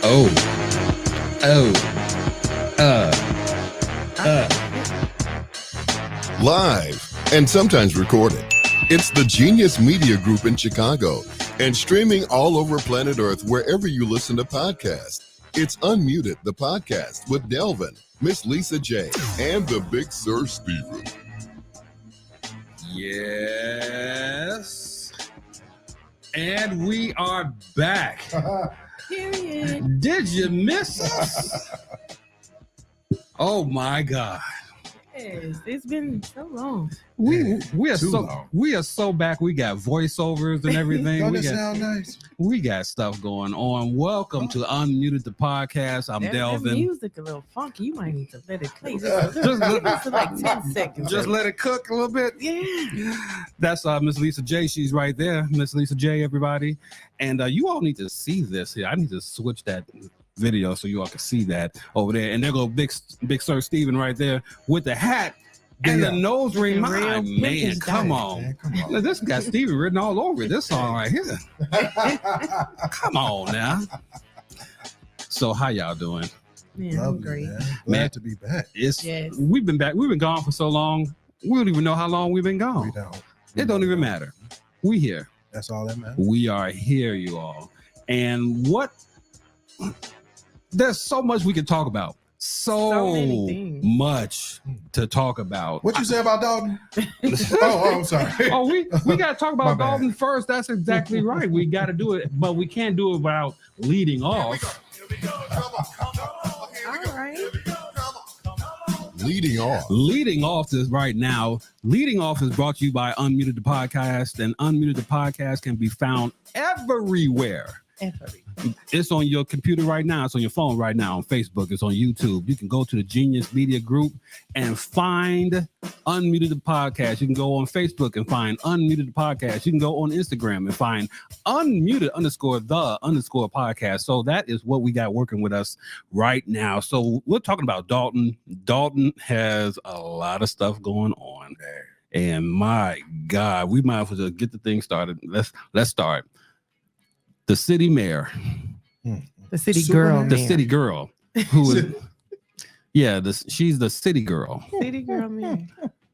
Live and sometimes recorded. It's the Genius Media Group in Chicago and streaming all over planet Earth wherever you listen to podcasts. It's Unmuted, the podcast with Delvin, Miss Lisa J, and the Big Sir Steven. Yes. And we are back. Period. Did you miss us? Oh my God. Yes, it's been so long. We are so back. We got voiceovers and everything. Don't it sound nice? We got stuff going on. Welcome to Unmuted the podcast. I'm Delvin. That music a little funky. You might need to let it play. Just give us like 10 seconds. Just let it cook a little bit. Yeah. That's Miss Lisa J. She's right there. Miss Lisa J, everybody. And you all need to see this here. I need to switch that video so you all can see that over there. And there go Big Sir Steven right there with the hat and the nose ring. My man, come on. Man, come on. This got Steven written all over this song right here. Come on now. So how y'all doing? Man, I'm great. Glad to be back. We've been back. We've been gone for so long. We don't even know how long we've been gone. We don't. It don't even matter. We here. That's all that matters. We are here, you all. And there's so much we can talk about. So much to talk about. What you say about Dalton? I'm sorry. We got to talk about Dalton first. That's exactly right. We got to do it, but we can't do it without leading off. Here we go. All right. Leading off is right now. Leading off is brought to you by Unmuted the Podcast, and Unmuted the Podcast can be found everywhere. It's on your computer right now. It's on your phone right now. On Facebook. It's on YouTube. You can go to the Genius Media Group and find Unmuted the Podcast. You can go on Facebook and find Unmuted the Podcast. You can go on Instagram and find Unmuted_the_ podcast. So that is what we got working with us right now. So we're talking about Dalton. Dalton has a lot of stuff going on. And my God, we might as well just get the thing started. Let's start. The city mayor, the city girl, who is, she's the city girl. City girl mayor.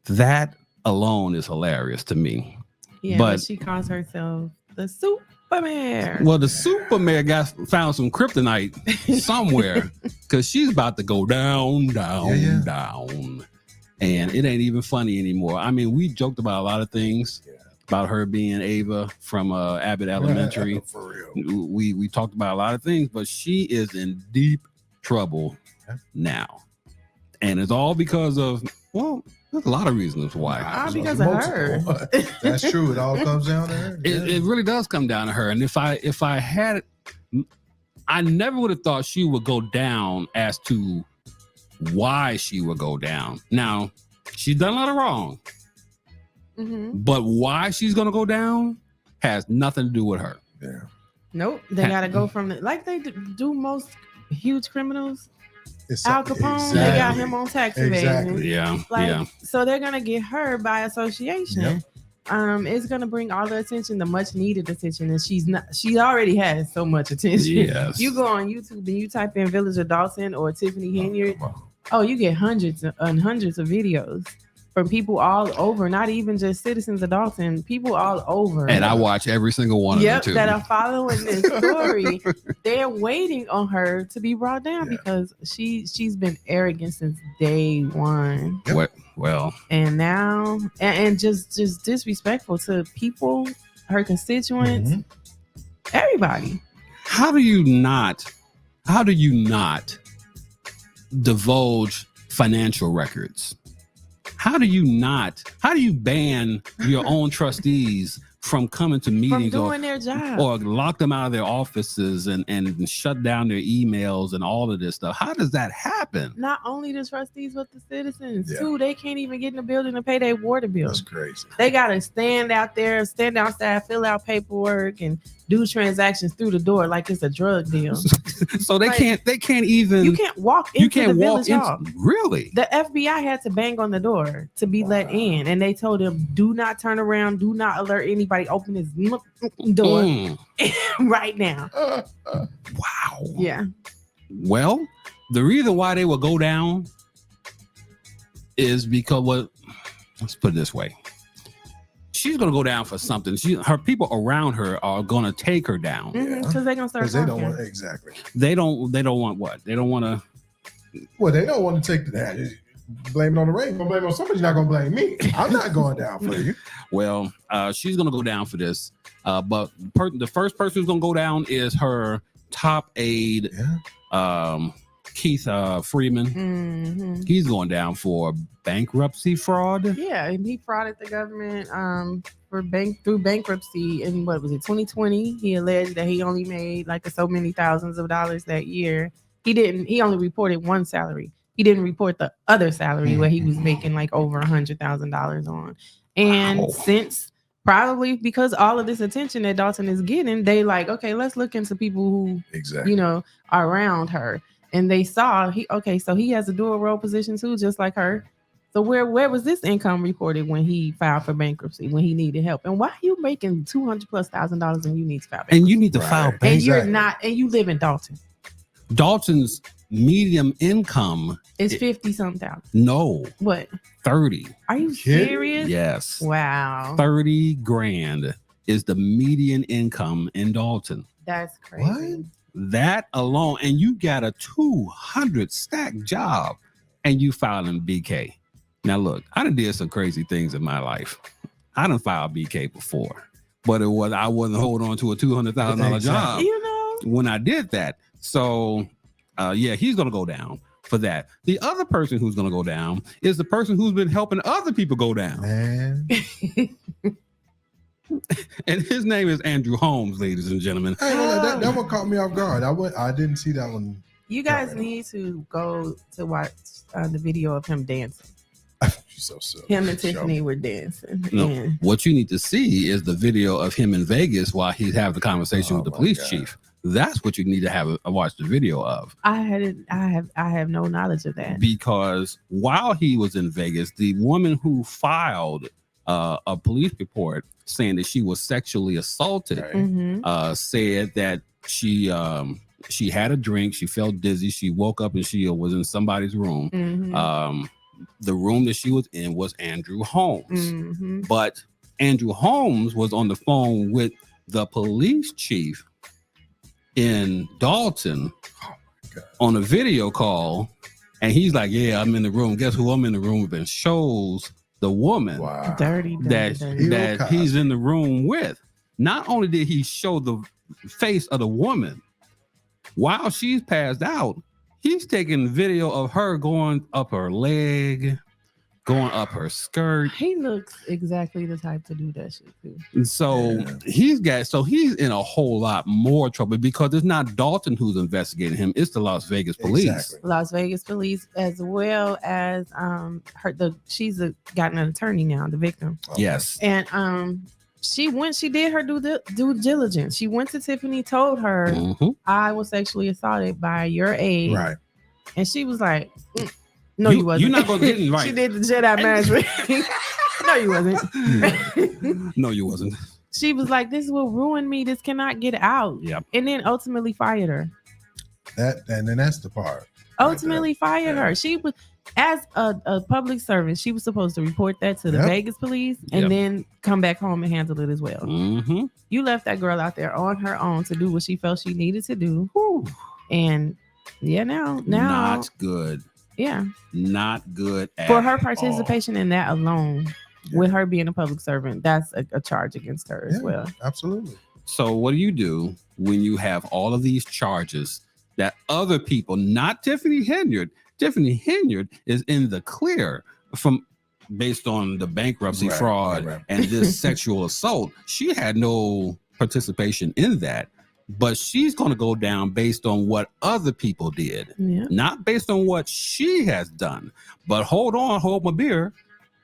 That alone is hilarious to me. Yeah, but she calls herself the super mayor. Well, the super mayor found some kryptonite somewhere because she's about to go down, and it ain't even funny anymore. I mean, we joked about a lot of things. About her being Ava from Abbott Elementary. For real. We talked about a lot of things, but she is in deep trouble now. And it's all because of, there's a lot of reasons why. All because of her. That's true. It all comes down to her. It really does come down to her. And if I had it, I never would have thought she would go down as to why she would go down. Now, she's done a lot of wrong. Mm-hmm. But why she's gonna go down has nothing to do with her. Yeah. Nope. They gotta go from like they do most huge criminals. Al Capone, exactly. They got him on tax evasion. Yeah. So they're gonna get her by association. Yep. It's gonna bring all the attention, the much needed attention, and she already has so much attention. Yes. You go on YouTube and you type in Village of Dalton or Tiffany Henyard. Oh, you get hundreds and hundreds of videos from people all over, not even just citizens of Dalton, people all over. And I watch every single one of them too. That are following this story. They're waiting on her to be brought down because she's been arrogant since day one. Yep. Well, and now and just disrespectful to people, her constituents, everybody. How do you not divulge financial records? How do you ban your own trustees from coming to meetings doing their job, or lock them out of their offices and shut down their emails and all of this stuff? How does that happen? Not only the trustees, but the citizens too. They can't even get in the building to pay their water bill. That's crazy. They gotta stand outside, fill out paperwork, and do transactions through the door like it's a drug deal. So they can't even. You can't walk into the village hall. Really? The FBI had to bang on the door to be let in, and they told them, "Do not turn around. Do not alert anybody everybody open his door right now. Wow. Yeah. Well, the reason why they will go down is because let's put it this way. She's gonna go down for something. Her people around her are gonna take her down because they're gonna start. Because they don't want exactly. They don't want what? They don't want to. Well, they don't want to take that. Blame it on the rain. Gonna blame it on somebody's not gonna blame me. I'm not going down for you. Well, she's gonna go down for this. But the first person who's gonna go down is her top aide, Keith Freeman. Mm-hmm. He's going down for bankruptcy fraud. Yeah, and he frauded the government through bankruptcy in 2020. He alleged that he only made like so many thousands of dollars that year. He only reported one salary. He didn't report the other salary where he was making like over $100,000 on. And since probably because all of this attention that Dalton is getting, they like, okay, let's look into people who are around her. And they saw so he has a dual role position too, just like her. So where was this income reported when he filed for bankruptcy, when he needed help? And why are you making $200,000+ and you need to file bankruptcy? And you need to file bankruptcy. And you're not, and you live in Dalton. Dalton's medium income is 50-something thousand. No. What? 30. Are you serious? Yes. Wow. 30 grand is the median income in Dalton. That's crazy. What? That alone, and you got a 200 stack job, and you filing BK. Now look, I done did some crazy things in my life. I done filed BK before, but I wasn't holding on to a $200,000 job. You know, when I did that. So, he's gonna go down for that. The other person who's gonna go down is the person who's been helping other people go down. Man. And his name is Andrew Holmes, ladies and gentlemen. Hey, that one caught me off guard. I didn't see that one. You guys need to go to watch the video of him dancing. She's so silly. Him and Tiffany were dancing. No, what you need to see is the video of him in Vegas while he's having the conversation with the police chief. That's what you need to watch the video of. I have no knowledge of that. Because while he was in Vegas, the woman who filed a police report saying that she was sexually assaulted said that she had a drink, she felt dizzy, she woke up and she was in somebody's room. The room that she was in was Andrew Holmes. But Andrew Holmes was on the phone with the police chief in Dalton on a video call, and he's like, yeah, I'm in the room. Guess who I'm in the room with? And shows the woman that he's in the room with. Not only did he show the face of the woman while she's passed out, he's taking video of her going up her leg, going up her skirt. He looks exactly the type to do that shit too. And so he's in a whole lot more trouble because it's not Dalton who's investigating him, it's the Las Vegas police. Exactly. Las Vegas police, as well as she's gotten an attorney now, the victim. Yes. And she did her due diligence. She went to Tiffany, told her, I was sexually assaulted by your aide. Right. And she was like, no, you wasn't. You're not going to get it right. She did the Jedi management. No, you wasn't. No, you wasn't. She was like, this will ruin me. This cannot get out. Yep. And then ultimately fired her. And then that's the part. Ultimately fired her. She was, as a public servant, she was supposed to report that to the Vegas police and then come back home and handle it as well. You left that girl out there on her own to do what she felt she needed to do. And now not good. Yeah, not good for her participation in that alone. With her being a public servant, that's a charge against her as well. Absolutely. So what do you do when you have all of these charges that other people, not Tiffany Henyard? Tiffany Henyard is in the clear based on the bankruptcy fraud and this sexual assault. She had no participation in that. But she's going to go down based on what other people did, not based on what she has done. But hold my beer,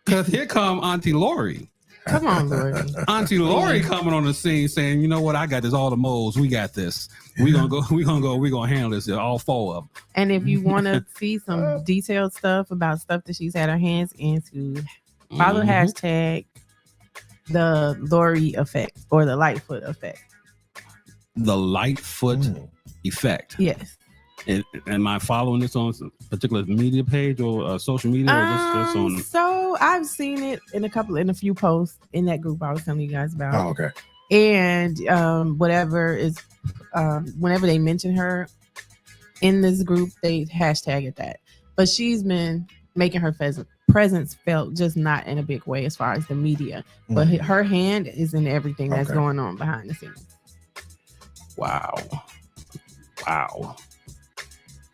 because here come Auntie Lori. Come on, Lori. Auntie Lori coming on the scene saying, you know what, I got this, all the moles, we got this. We're gonna handle this, all four of them. And if you want to see some detailed stuff about stuff that she's had her hands into, follow hashtag the Lori effect or the Lightfoot effect. The Lightfoot effect. Yes. Am I following this on a particular media page or social media? Or just on... So I've seen it in a few posts in that group I was telling you guys about. Oh, okay. And whatever is, whenever they mention her in this group, they hashtag it that. But she's been making her presence felt, just not in a big way as far as the media. But her hand is in everything that's going on behind the scenes. Wow.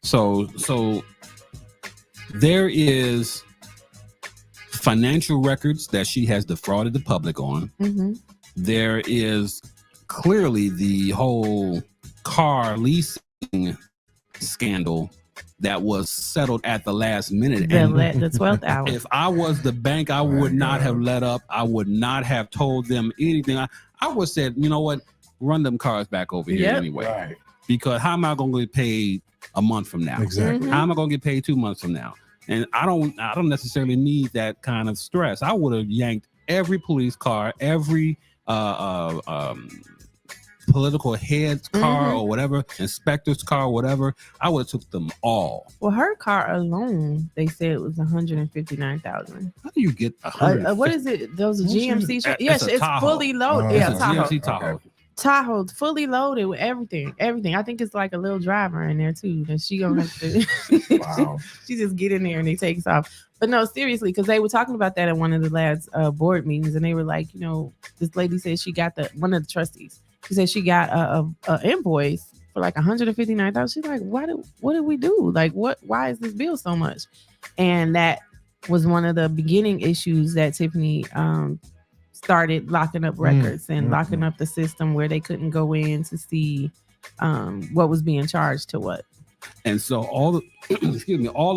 So there is financial records that she has defrauded the public on. Mm-hmm. There is clearly the whole car leasing scandal that was settled at the last minute. The 12th hour. If I was the bank, I would not have let up. I would not have told them anything. I would have said, you know what, run them cars back over here anyway. Right. Because how am I going to get paid a month from now? Exactly. How am I going to get paid 2 months from now? And I don't necessarily need that kind of stress. I would have yanked every police car, every political head's car or whatever, inspector's car, whatever. I would have took them all. Well, her car alone, they said it was $159,000. How do you get 100? What is it? Those are GMC. Yes, it's fully loaded. It's Yeah, a Tahoe. GMC Tahoe. Okay. Tahoe's fully loaded with everything. I think it's like a little driver in there too. That she gonna have to. Wow. She just get in there and he takes off. But no, seriously, because they were talking about that at one of the last board meetings, and they were like, you know, this lady said she got one of the trustees. She said she got a invoice for like $159,000. She's like, what did we do? Like, why is this bill so much? And that was one of the beginning issues that Tiffany started locking up records and locking up the system where they couldn't go in to see what was being charged to what. And so all of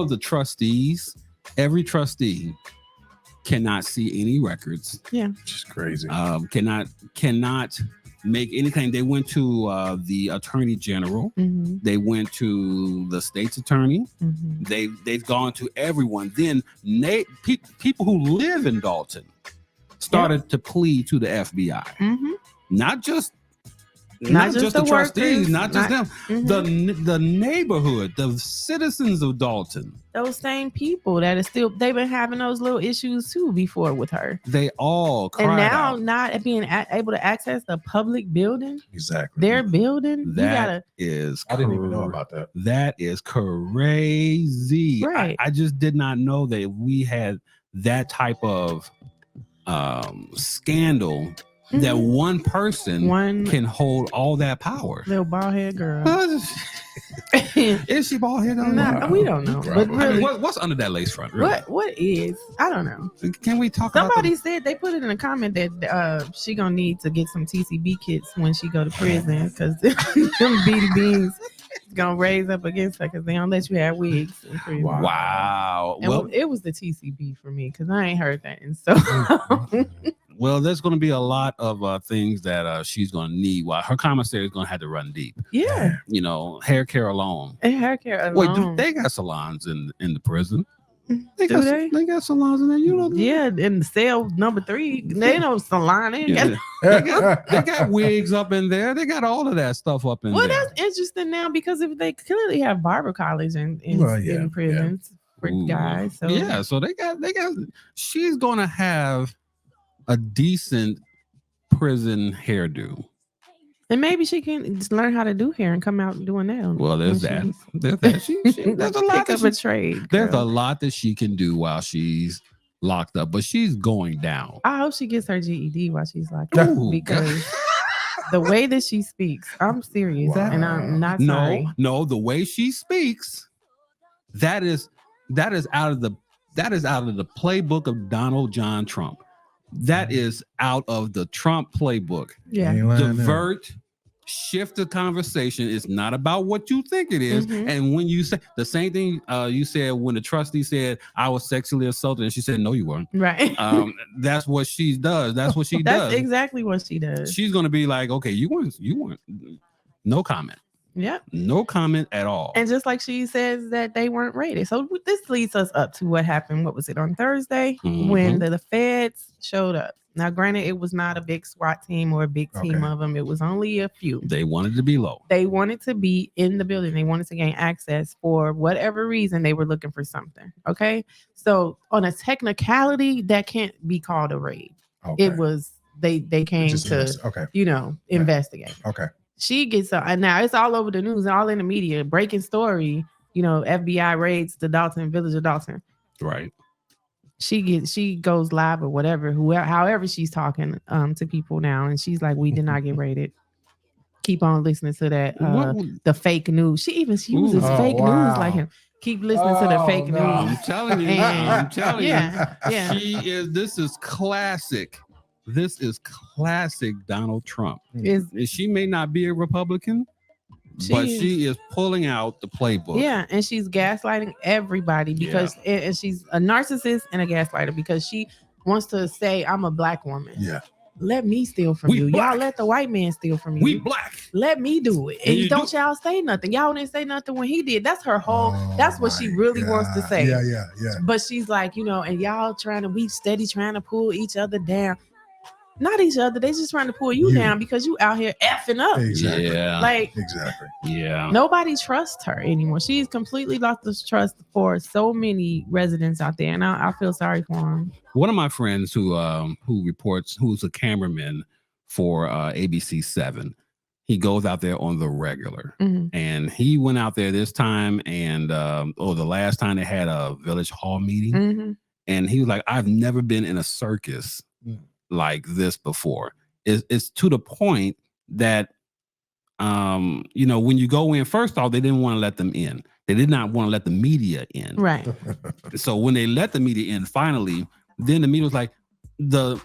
the trustees, every trustee cannot see any records. Yeah, which is crazy. Cannot make anything. They went to the attorney general. Mm-hmm. They went to the state's attorney. Mm-hmm. They've gone to everyone. Then people who live in Dalton started to plead to the FBI. Mm-hmm. Not just the trustees, not just them. Mm-hmm. The neighborhood, the citizens of Dalton. Those same people that are still, they've been having those little issues too before with her. They all cried and now out. Not being able to access the public building. Exactly. Their building. I didn't even know about that. That is crazy. Right. I just did not know that we had that type of scandal. That one person can hold all that power. Little bald head girl. Is she bald head? We don't know. Probably. But really, what's under that lace front? Really? What is? I don't know. Can we talk Somebody about said, they put it in a comment that she gonna need to get some TCB kits when she go to prison because them BD beans gonna raise up against her because they don't let you have wigs in prison. Wow. And Well, it was the TCB for me because I ain't heard that. And so well, there's going to be a lot of things that she's going to need. While her commissary is going to have to run deep. Yeah. You know, hair care alone. And hair care Wait, alone. they got salons in the prison? They got salons in there. You know? Yeah, in cell number 3, they know salon. They got wigs up in there. They got all of that stuff up in there. Well, that's interesting now because if they clearly have barber college in prisons for guys. So yeah, so they got. She's gonna have a decent prison hairdo. And maybe she can just learn how to do hair and come out doing that. Well, there's that. There's a lot. Pick up a trade. There's a lot that she can do while she's locked up, but she's going down. I hope she gets her GED while she's locked up because the way that she speaks, I'm serious, and I'm not sorry. No, the way she speaks, that is out of the playbook of Donald John Trump. That is out of the Trump playbook. Yeah. Divert, shift the conversation. It's not about what you think it is. And when you say the same thing you said when the trustee said I was sexually assaulted, and she said, no, you weren't. Right. That's what she does. That's what she does. That's exactly what she does. She's gonna be like, okay, you weren't. No comment. Yeah. No comment at all. And just like she says that they weren't rated. So this leads us up to what happened. What was it on Thursday when the feds showed up? Now, granted, it was not a big SWAT team or a big team of them. It was only a few. They wanted to be low. They wanted to be in the building. They wanted to gain access for whatever reason. They were looking for something. Okay. So on a technicality, that can't be called a raid. Okay. It was, they came to, investigate. Okay. She gets and now it's all over the news, all in the media, breaking story, FBI raids the village of Dalton. Right. She goes live or whatever, however she's talking to people now, and she's like, "We did not get raided." Keep on listening to that the fake news. She uses fake news like him. Keep listening to the fake news. I'm telling you. I'm telling you. Yeah. This is classic. This is classic Donald Trump. She may not be a Republican, but she is pulling out the playbook. Yeah, and she's gaslighting everybody because and she's a narcissist and a gaslighter because she wants to say, I'm a black woman. Yeah. Let me steal from you. Black. Y'all let the white man steal from you. We black. Let me do it. And don't y'all say nothing. Y'all didn't say nothing when he did. That's her whole, that's what she really wants to say. Yeah. But she's like, and y'all we steady trying to pull each other down. Not each other. They just trying to pull you down because you out here effing up. Exactly. Yeah. Exactly. Yeah. Nobody trusts her anymore. She's completely lost the trust for so many residents out there, and I feel sorry for them. One of my friends who's a cameraman for ABC 7, he goes out there on the regular, and he went out there this time, and the last time they had a village hall meeting, and he was like, "I've never been in a circus like this before." It's to the point that when you go in, first off, they didn't want to let them in. They did not want to let the media in. Right. So when they let the media in, finally, then the media was like, the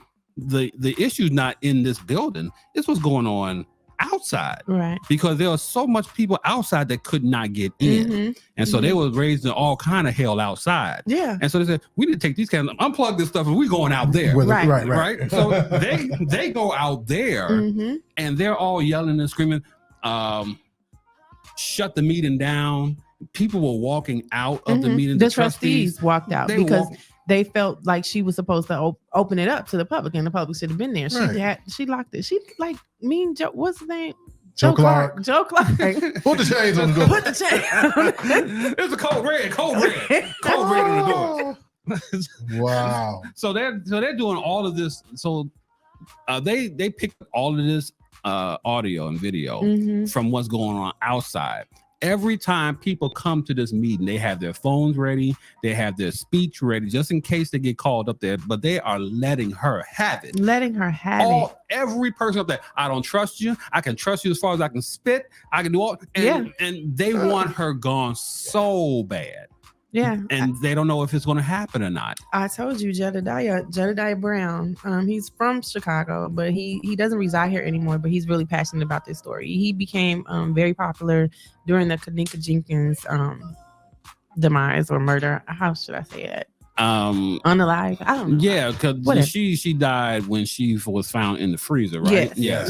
issue's not in this building. It's what's going on outside. Right. Because there was so much people outside that could not get in. And so they was raising all kind of hell outside. Yeah. And so they said, we need to take these cans, unplug this stuff, and we're going out there. Right. So they go out there and they're all yelling and screaming, shut the meeting down. People were walking out of the meeting. The trustees walked out because they felt like she was supposed to open it up to the public, and the public should have been there. She locked it. She like Mean Joe. What's his name? Joe Clark. Joe Clark. Put the chains on the door. Put the chain. It's a code red on the door. Wow. So they're doing all of this. So they picked up all of this audio and video from what's going on outside. Every time people come to this meeting, they have their phones ready, they have their speech ready, just in case they get called up there. But they are letting her have it. Every person up there. I don't trust you. I can trust you as far as I can spit. I can do all. And they want her gone so bad. Yeah. And they don't know if it's going to happen or not. I told you, Jedediah Brown, he's from Chicago, but he doesn't reside here anymore, but he's really passionate about this story. He became very popular during the Kanika Jenkins demise or murder. How should I say it? Unalive. I don't know. Yeah, because she died when she was found in the freezer, right? Yes.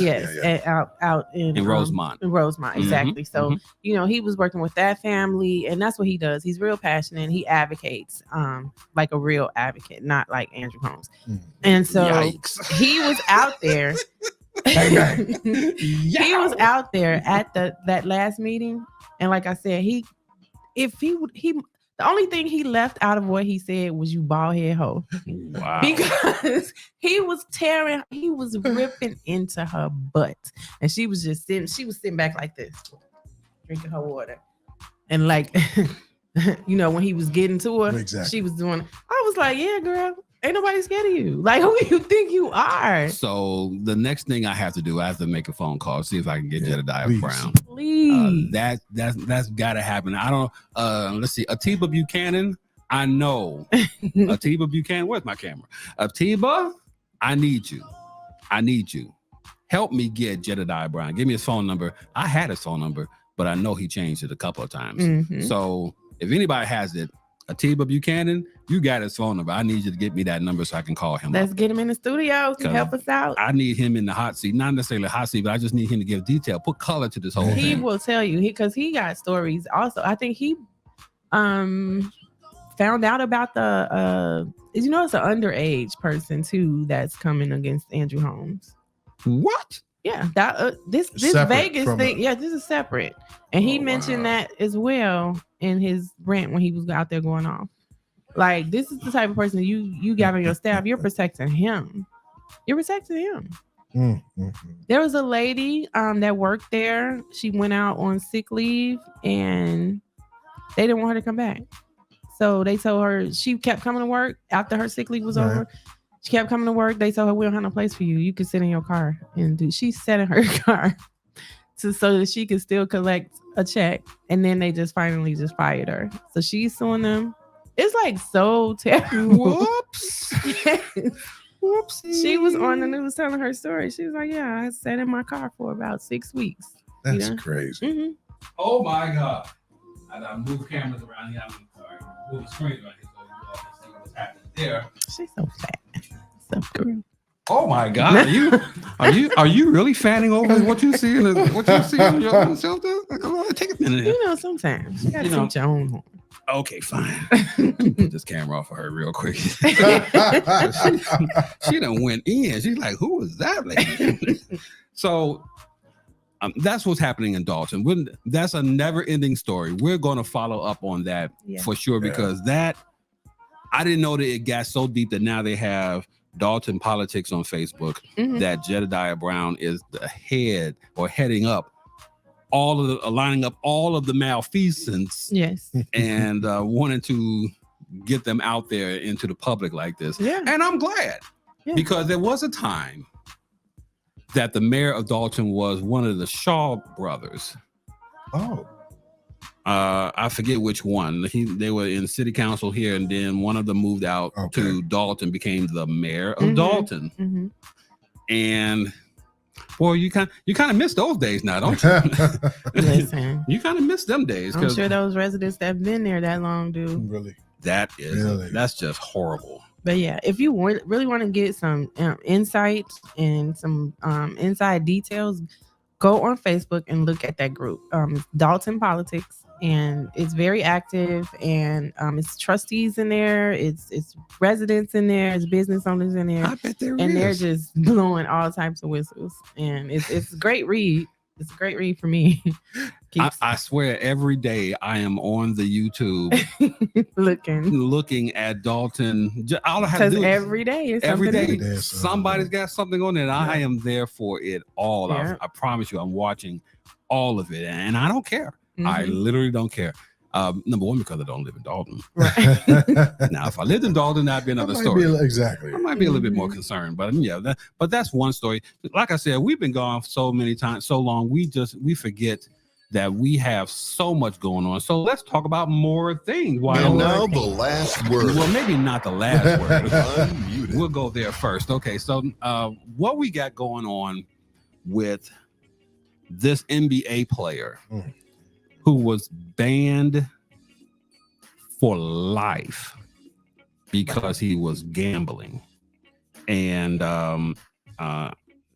Out in Rosemont. Exactly. So he was working with that family, and that's what he does. He's real passionate. He advocates like a real advocate, not like Andrew Holmes. And so he was out there. He was out there at that last meeting, and like I said, the only thing he left out of what he said was "you bald head hoe." Wow. Because he was ripping into her butt, and she was sitting back like this, drinking her water, and like, when he was getting to her, she was doing. I was like, "Yeah, girl, ain't nobody scared of you. Like, who do you think you are?" So the next thing I have to do, I have to make a phone call, see if I can get Jedediah Brown. Please. That's gotta happen. I don't let's see. Atiba Buchanan, I know. Atiba Buchanan, where's my camera? Atiba, I need you. Help me get Jedediah Brown. Give me his phone number. I had his phone number, but I know he changed it a couple of times. So if anybody has it, Atiba Buchanan, you got his phone number. I need you to get me that number so I can call him. Let's get him in the studio to help us out. I need him in the hot seat, not necessarily hot seat, but I just need him to give detail, put color to this whole thing. He will tell you because he got stories. Also, I think he found out about the it's an underage person too that's coming against Andrew Holmes. What? Yeah, that this Separate Vegas from thing. Yeah, this is separate, and he mentioned that as well in his rant when he was out there going off. Like, this is the type of person you got on your staff. You're protecting him. You're protecting him. There was a lady that worked there. She went out on sick leave, and they didn't want her to come back. So they told her, she kept coming to work after her sick leave was over. She kept coming to work. They told her, we don't have no place for you. You can sit in your car and do. She sat in her car so that she could still collect a check. And then they just finally fired her. So she's suing them. It's like so terrible. Whoops. Yes. Whoops. She was on the news telling her story. She was like, yeah, I sat in my car for about 6 weeks. That's crazy. Mm-hmm. Oh my God. I gotta move cameras around here. I'm sorry. Move the screen around here so you all can see what's happening there. She's so fat. So girl. Oh my God! Are you really fanning over what you see on your own self? Take a minute. You know, sometimes you gotta teach your own horn. Okay, fine. Let me put this camera off for her real quick. she done went in. She's like, "Who was that lady?" So that's what's happening in Dalton. That's a never-ending story. We're going to follow up on that for sure because that I didn't know that it got so deep that now they have Dalton Politics on Facebook, that Jedediah Brown is the head or heading up lining up all of the malfeasance, and wanting to get them out there into the public like this. Yeah. And I'm glad because there was a time that the mayor of Dalton was one of the Shaw brothers. Oh. I forget which one. They were in city council here, and then one of them moved out to Dalton, became the mayor of Dalton. And boy, you kind of miss those days now, don't you? Listen, you kind of miss them days. I'm sure those residents that have been there that long do. Really, that's just horrible. But yeah, if you really want to get some insight and some inside details, go on Facebook and look at that group. It's Dalton Politics. And it's very active, and it's trustees in there, it's residents in there, it's business owners in there. I bet there and is. They're just blowing all types of whistles, and it's a great read. It's a great read for me. I swear, every day I am on the YouTube looking at Dalton. All I have to do every day somebody's got something on it. And I am there for it all. I promise you, I'm watching all of it, and I don't care. I literally don't care. Number one, because I don't live in Dalton. Right. Now, if I lived in Dalton, that'd be another story. Exactly. I might be a little bit more concerned, but but that's one story. Like I said, we've been gone so many times, so long. We forget that we have so much going on. So let's talk about more things. And now the last word. Well, maybe not the last word. Unmuted. We'll go there first. Okay, so what we got going on with this NBA player who was banned for life because he was gambling. And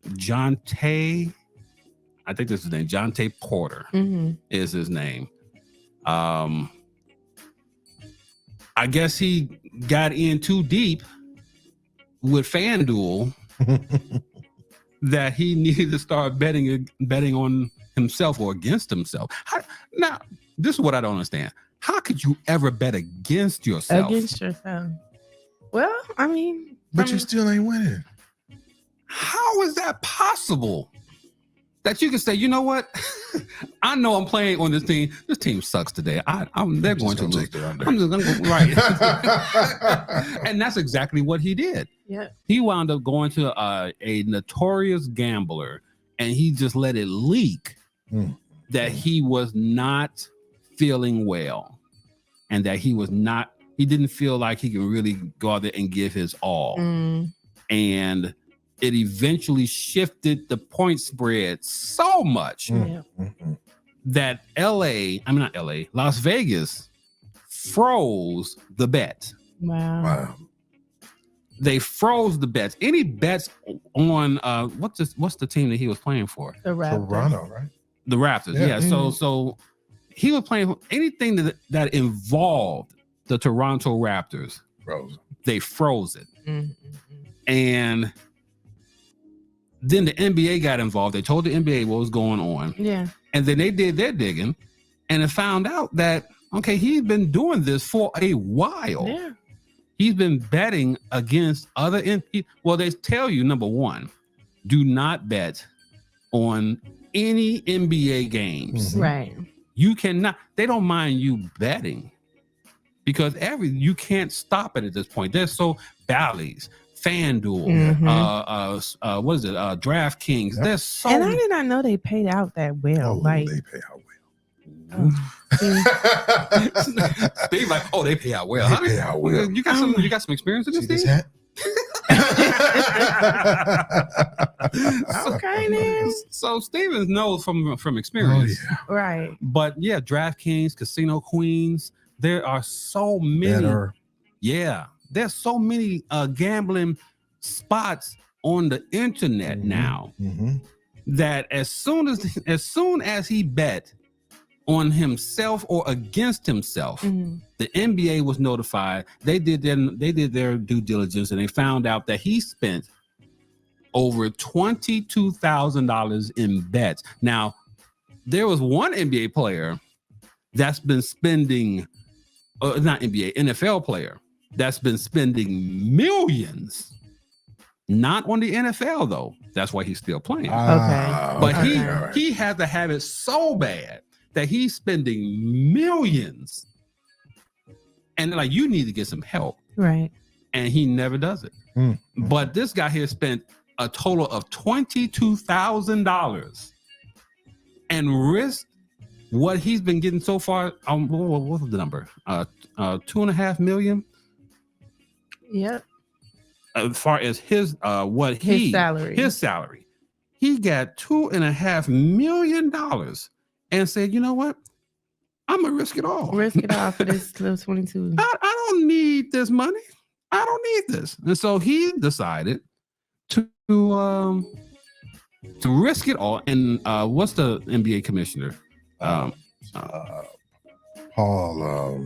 Jontay, I think this is his name, Jontay Porter is his name. I guess he got in too deep with FanDuel that he needed to start betting on himself or against himself. Now, this is what I don't understand. How could you ever bet against yourself? Well, I mean, but you still ain't winning. How is that possible? That you can say, you know what? I know I'm playing on this team. This team sucks today. They're going to lose. I'm just going to right. And that's exactly what he did. Yeah. He wound up going to a notorious gambler, and he just let it leak that he was not feeling well, and that he didn't feel like he could really go out there and give his all. And it eventually shifted the point spread so much that Las Vegas froze the bet. Wow. They froze the bets. Any bets on what's the team that he was playing for? The Raptors. Toronto, right? The Raptors. Yeah. So he was playing anything that involved the Toronto Raptors. Frozen. They froze it. Mm-hmm. And then the NBA got involved. They told the NBA what was going on. Yeah. And then they did their digging and it found out that, okay, he's been doing this for a while. Yeah. He's been betting against other well, they tell you, number one, do not bet on any NBA games. Mhm. Right. You cannot, they don't mind you betting because you can't stop it at this point. There's so Bally's, FanDuel, Mhm. what is it? DraftKings. Yep. There's so And I did not know they paid out that well. Oh, like, they pay out Steve like, oh, they pay out well. They pay out well. You got some experience in See this, this Steve? hat? okay, then. So Stevens knows from Oh, experience. yeah. Right. But yeah, DraftKings, Casino Queens, there are so many. Better. Yeah, there's so many gambling spots on the internet now that as soon as he bet on himself or against himself, Mhm. the NBA was notified. They did their due diligence and they found out that he spent over $22,000 in bets. Now, there was one NBA player that's been spending, not NBA, NFL player that's been spending millions. Not on the NFL though. That's why he's still playing. But Okay. he had to have it so bad that he's spending millions. And they're like, you need to get some help. Right. And he never does it. But this guy here spent a total of $22,000 and risked what he's been getting so far. What was the number? 2.5 million. Yep. As far as his salary. His salary. He got $2.5 million and said, you know what? I'm gonna risk it all. Risk it all for this little 22. I don't need this money. I don't need this. And so he decided to risk it all. And what's the NBA commissioner? Paul,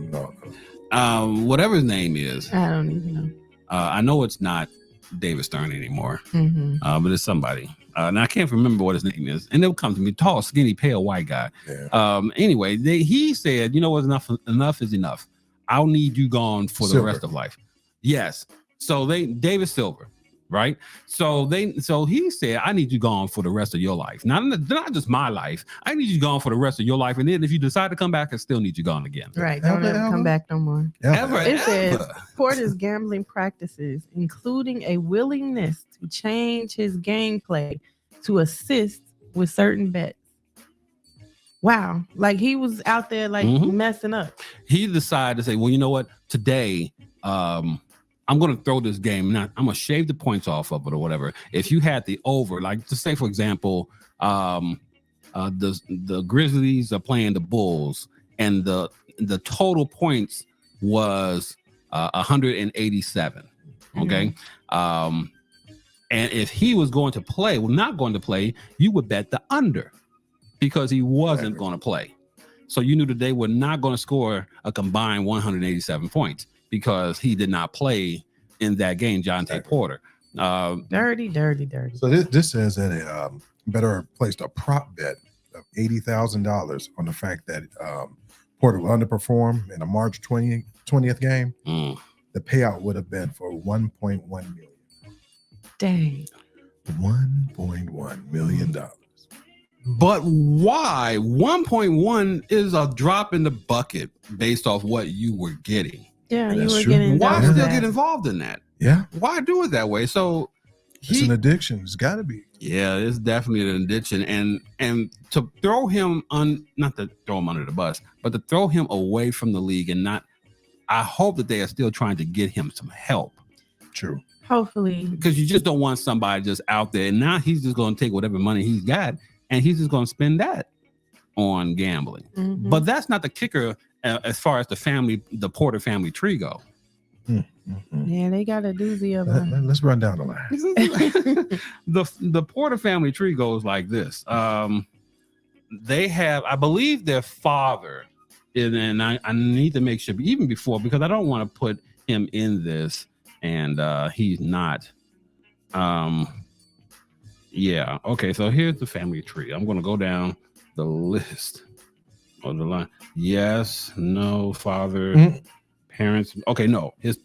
whatever his name is. I don't even know. I know it's not David Stern anymore, Mm-hmm. but it's somebody. And I can't remember what his name is. And they'll come to me, tall, skinny, pale, white guy. Yeah. Anyway, he said, you know what, enough is enough. I'll need you gone for the rest of life. Yes. So David Silver, right? So he said, I need you gone for the rest of your life. Not just my life. I need you gone for the rest of your life. And then if you decide to come back, I still need you gone again. Right. Don't ever come back no more. Ever. It says Porter's gambling practices, including a willingness to change his gameplay to assist with certain bets. Wow. Like he was out there like messing up. He decided to say, well, you know what? Today, I'm going to throw this game. Now, I'm going to shave the points off of it or whatever. If you had the over, like to say, for example, the Grizzlies are playing the Bulls and the total points was 187. Okay. And if he was going to play, not going to play, you would bet the under because he wasn't going to play. So you knew that they were not going to score a combined 187 points because he did not play in that game, Jontay Porter. Dirty. So this says that Better placed a prop bet of $80,000 on the fact that Porter will underperform in a March 20th game. The payout would have been for $1.1 million. Dang. $1.1 million. But why? 1.1 is a drop in the bucket based off what you were getting. Yeah, you That's were true. getting Why double still that. get involved in that? Yeah. Why do it that way? So It's an addiction. It's got to be. yeah, it's definitely an addiction. And to throw him not to throw him under the bus, but to throw him away from the league and not, I hope that they are still trying to get him some help. True. Hopefully. Because you just don't want somebody just out there. And now he's just going to take whatever money he's got and he's just going to spend that on gambling. Mhm. But that's not the kicker as far as the Porter family tree go. Yeah, they got a doozy of them. Let's run down the line. The Porter family tree goes like this. They have, I believe their father and I need to make sure even before, because I don't want to put him in this and he's not. Yeah. Okay. So here's the family tree. I'm going to go down the list of the line. Yes. No. Father. Parents. Okay. No. His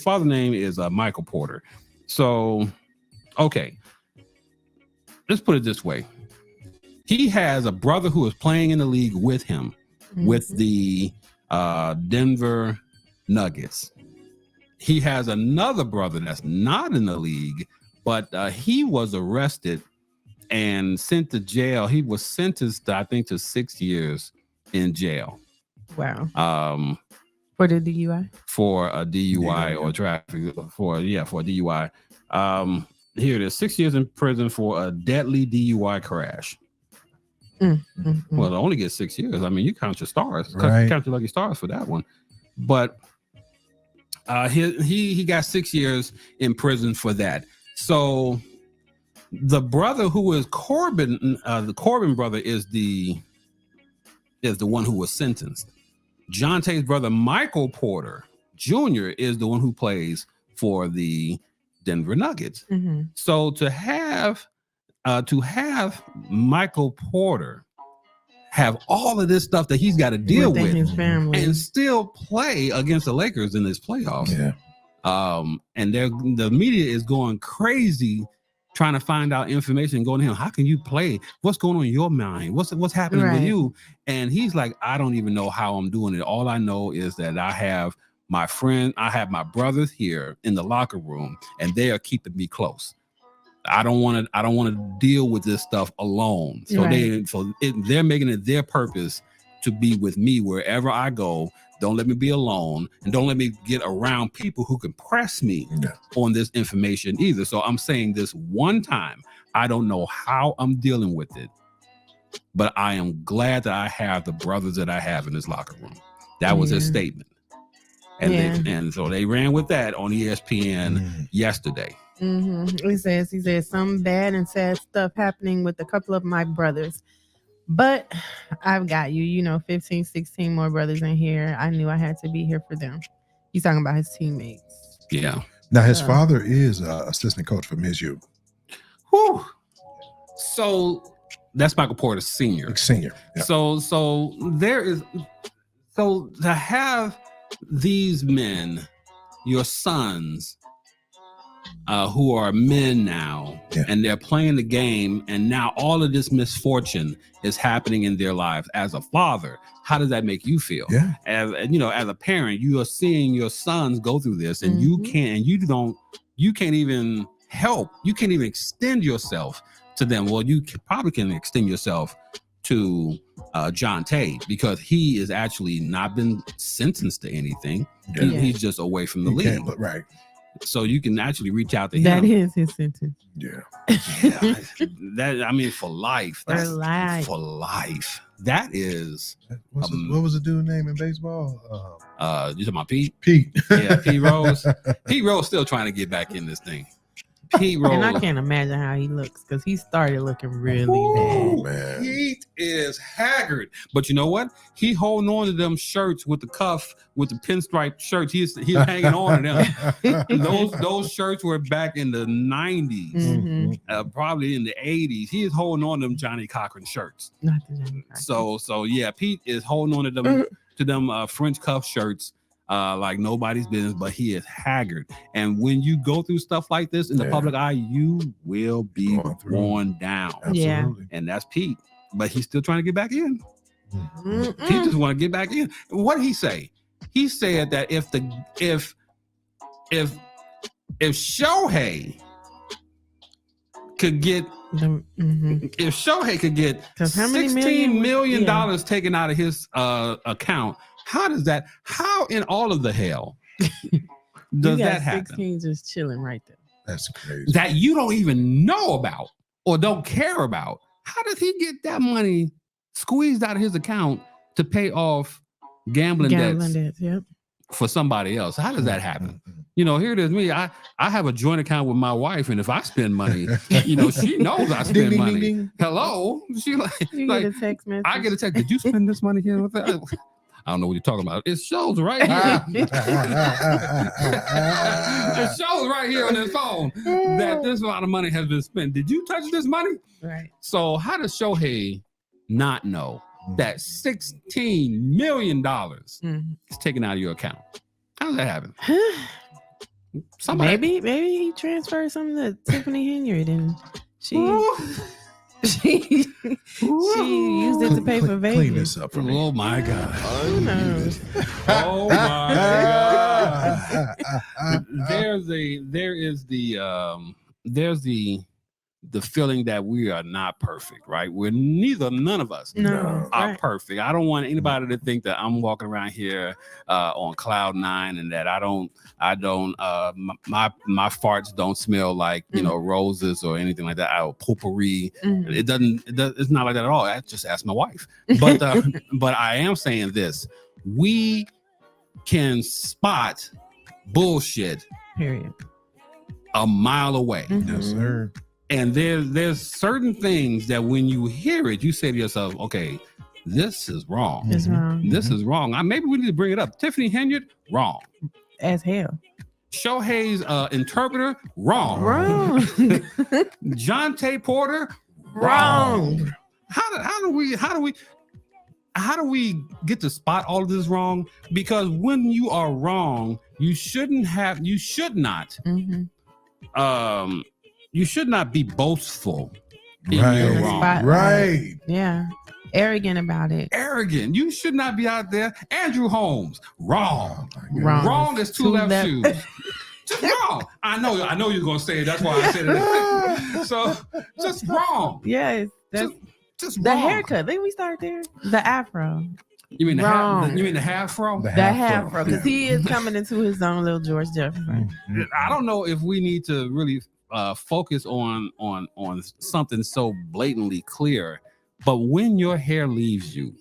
father's name is Michael Porter. So, okay. Let's put it this way. He has a brother who is playing in the league with him, with the Denver Nuggets. He has another brother that's not in the league, but he was arrested and sent to jail. He was sentenced, I think, to 6 years in jail. Wow. For the DUI? For a DUI or traffic, for DUI. Here it is, 6 years in prison for a deadly DUI crash. Well, it only gets 6 years. I mean, you count your stars, count your lucky stars for that one. But he got 6 years in prison for that. So the brother who is Corbin, the Corbin brother is the one who was sentenced. Jontay's brother Michael Porter Jr. is the one who plays for the Denver Nuggets. So to have Michael Porter have all of this stuff that he's got to deal with his family and still play against the Lakers in this playoffs. And the media is going crazy trying to find out information, going to him. How can you play? What's going on in your mind? What's happening with you? And he's like, I don't even know how I'm doing it. All I know is that I have my brothers here in the locker room, and they are keeping me close. I don't want to deal with this stuff alone. So they're making it their purpose to be with me wherever I go. Don't let me be alone, and don't let me get around people who can press me on this information either. So I'm saying this one time. I don't know how I'm dealing with it, but I am glad that I have the brothers that I have in this locker room. That was his statement. And so they ran with that on ESPN yesterday. He says some bad and sad stuff happening with a couple of my brothers, but I've got you, 15, 16 more brothers in here. I knew I had to be here for them. He's talking about his teammates. Yeah. Now his father is assistant coach for MSU. Whew. So that's Michael Porter Sr. Yeah. So there is, so to have these men, your sons, who are men now, and they're playing the game, and now all of this misfortune is happening in their lives. As a father, how does that make you feel? As a parent, you are seeing your sons go through this, and you can't even help. You can't even extend yourself to them. Well, you probably can extend yourself to Jontay, because he is actually not been sentenced to anything. He's just away from the league. Right. So you can actually reach out to him. That is his sentence. That, I mean, for life. For life. For life. That is. What was the dude's name in baseball? You talking about Pete? Pete. Yeah, Pete Rose. Pete Rose still trying to get back in this thing. Pete Rose. And I can't imagine how he looks, because he started looking really bad. Man. Pete is haggard. But you know what? He holding on to them shirts with the cuff, with the pinstripe shirts. He's hanging on to them. Those shirts were back in the 90s, probably in the 80s. He is holding on to them Johnny Cochran shirts. Not the Johnny Cochran. So yeah, Pete is holding on to them French cuff shirts. Like nobody's business, but he is haggard. And when you go through stuff like this in the public eye, you will be worn down. Absolutely. And that's Pete. But he's still trying to get back in. Pete just want to get back in. What did he say? He said that if Shohei could get if Shohei could get $16 million taken out of his account, how in all of the hell does that happen? 16 just chilling right there. That's crazy. That you don't even know about or don't care about. How does he get that money squeezed out of his account to pay off gambling debts for somebody else? How does that happen? Here it is me. I have a joint account with my wife, and if I spend money, she knows I spend money. Ding. Hello? She get a text message. I get a text. Did you spend this money here with that? I don't know what you're talking about. It shows right here. It shows right here on his phone that this amount of money has been spent. Did you touch this money? Right. So how does Shohei not know that $16 million is taken out of your account? How does that happen? Maybe he transferred something to Tiffany Henyard and she used it to pay for Vegas. Clean this up for me. Oh my God. Who knows? Oh my God. There's the feeling that we are not perfect, right? None of us No, are right. perfect. I don't want anybody to think that I'm walking around here on cloud nine and that my farts don't smell like, roses or anything like that. Or potpourri. It's not like that at all. I just asked my wife. But but I am saying this. We can spot bullshit Period. a mile away. Yes, sir. And there's certain things that when you hear it, you say to yourself, okay, this is wrong. It's wrong. This is wrong. Maybe we need to bring it up. Tiffany Henyard, wrong. As hell. Shohei's interpreter, wrong. Wrong. Jontay Porter, Wrong. How do we get to spot all of this wrong? Because when you are wrong, you should not be boastful in your wrong. Right. Yeah. Arrogant about it. Arrogant. You should not be out there. Andrew Holmes, wrong. Wrong. Wrong is two left shoes. Just wrong. I know you're gonna say it. That's why I said it. So just wrong. Yes. That's Just the wrong. haircut. Didn't we start there? The afro. You mean the Wrong. you mean the half fro? The half fro. Because he is coming into his own little George Jefferson. I don't know if we need to really focus on something so blatantly clear, but when your hair leaves you,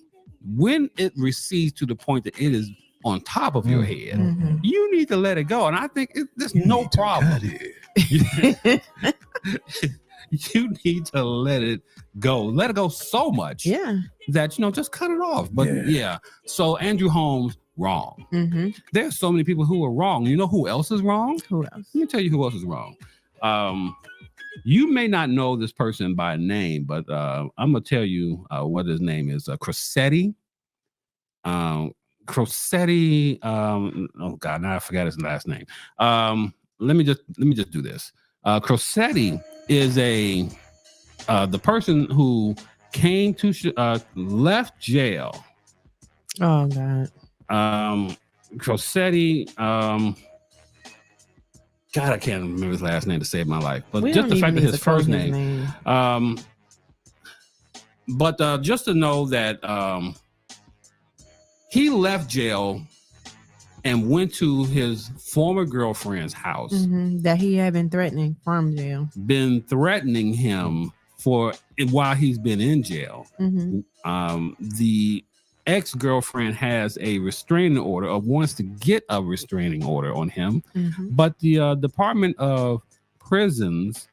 when it recedes to the point that it is on top of your head, you need to let it go. And I think there's no problem. You need to let it go. Let it go so much that, just cut it off. But yeah. So Andrew Holmes, wrong. There's so many people who are wrong. You know who else is wrong? Who else? Let me tell you who else is wrong. You may not know this person by name, but I'm gonna tell you what his name is. Crosetti. Crosetti. Oh God, now I forgot his last name. Let me just do this. Crosetti is the person who came to left jail. Oh God. Crosetti. God, I can't remember his last name to save my life, but We just the don't fact that even his first name. But just to know that he left jail and went to his former girlfriend's house. That he had been threatening from jail. Been threatening him while he's been in jail. The ex-girlfriend has a restraining order or wants to get a restraining order on him, but the Department of Prisons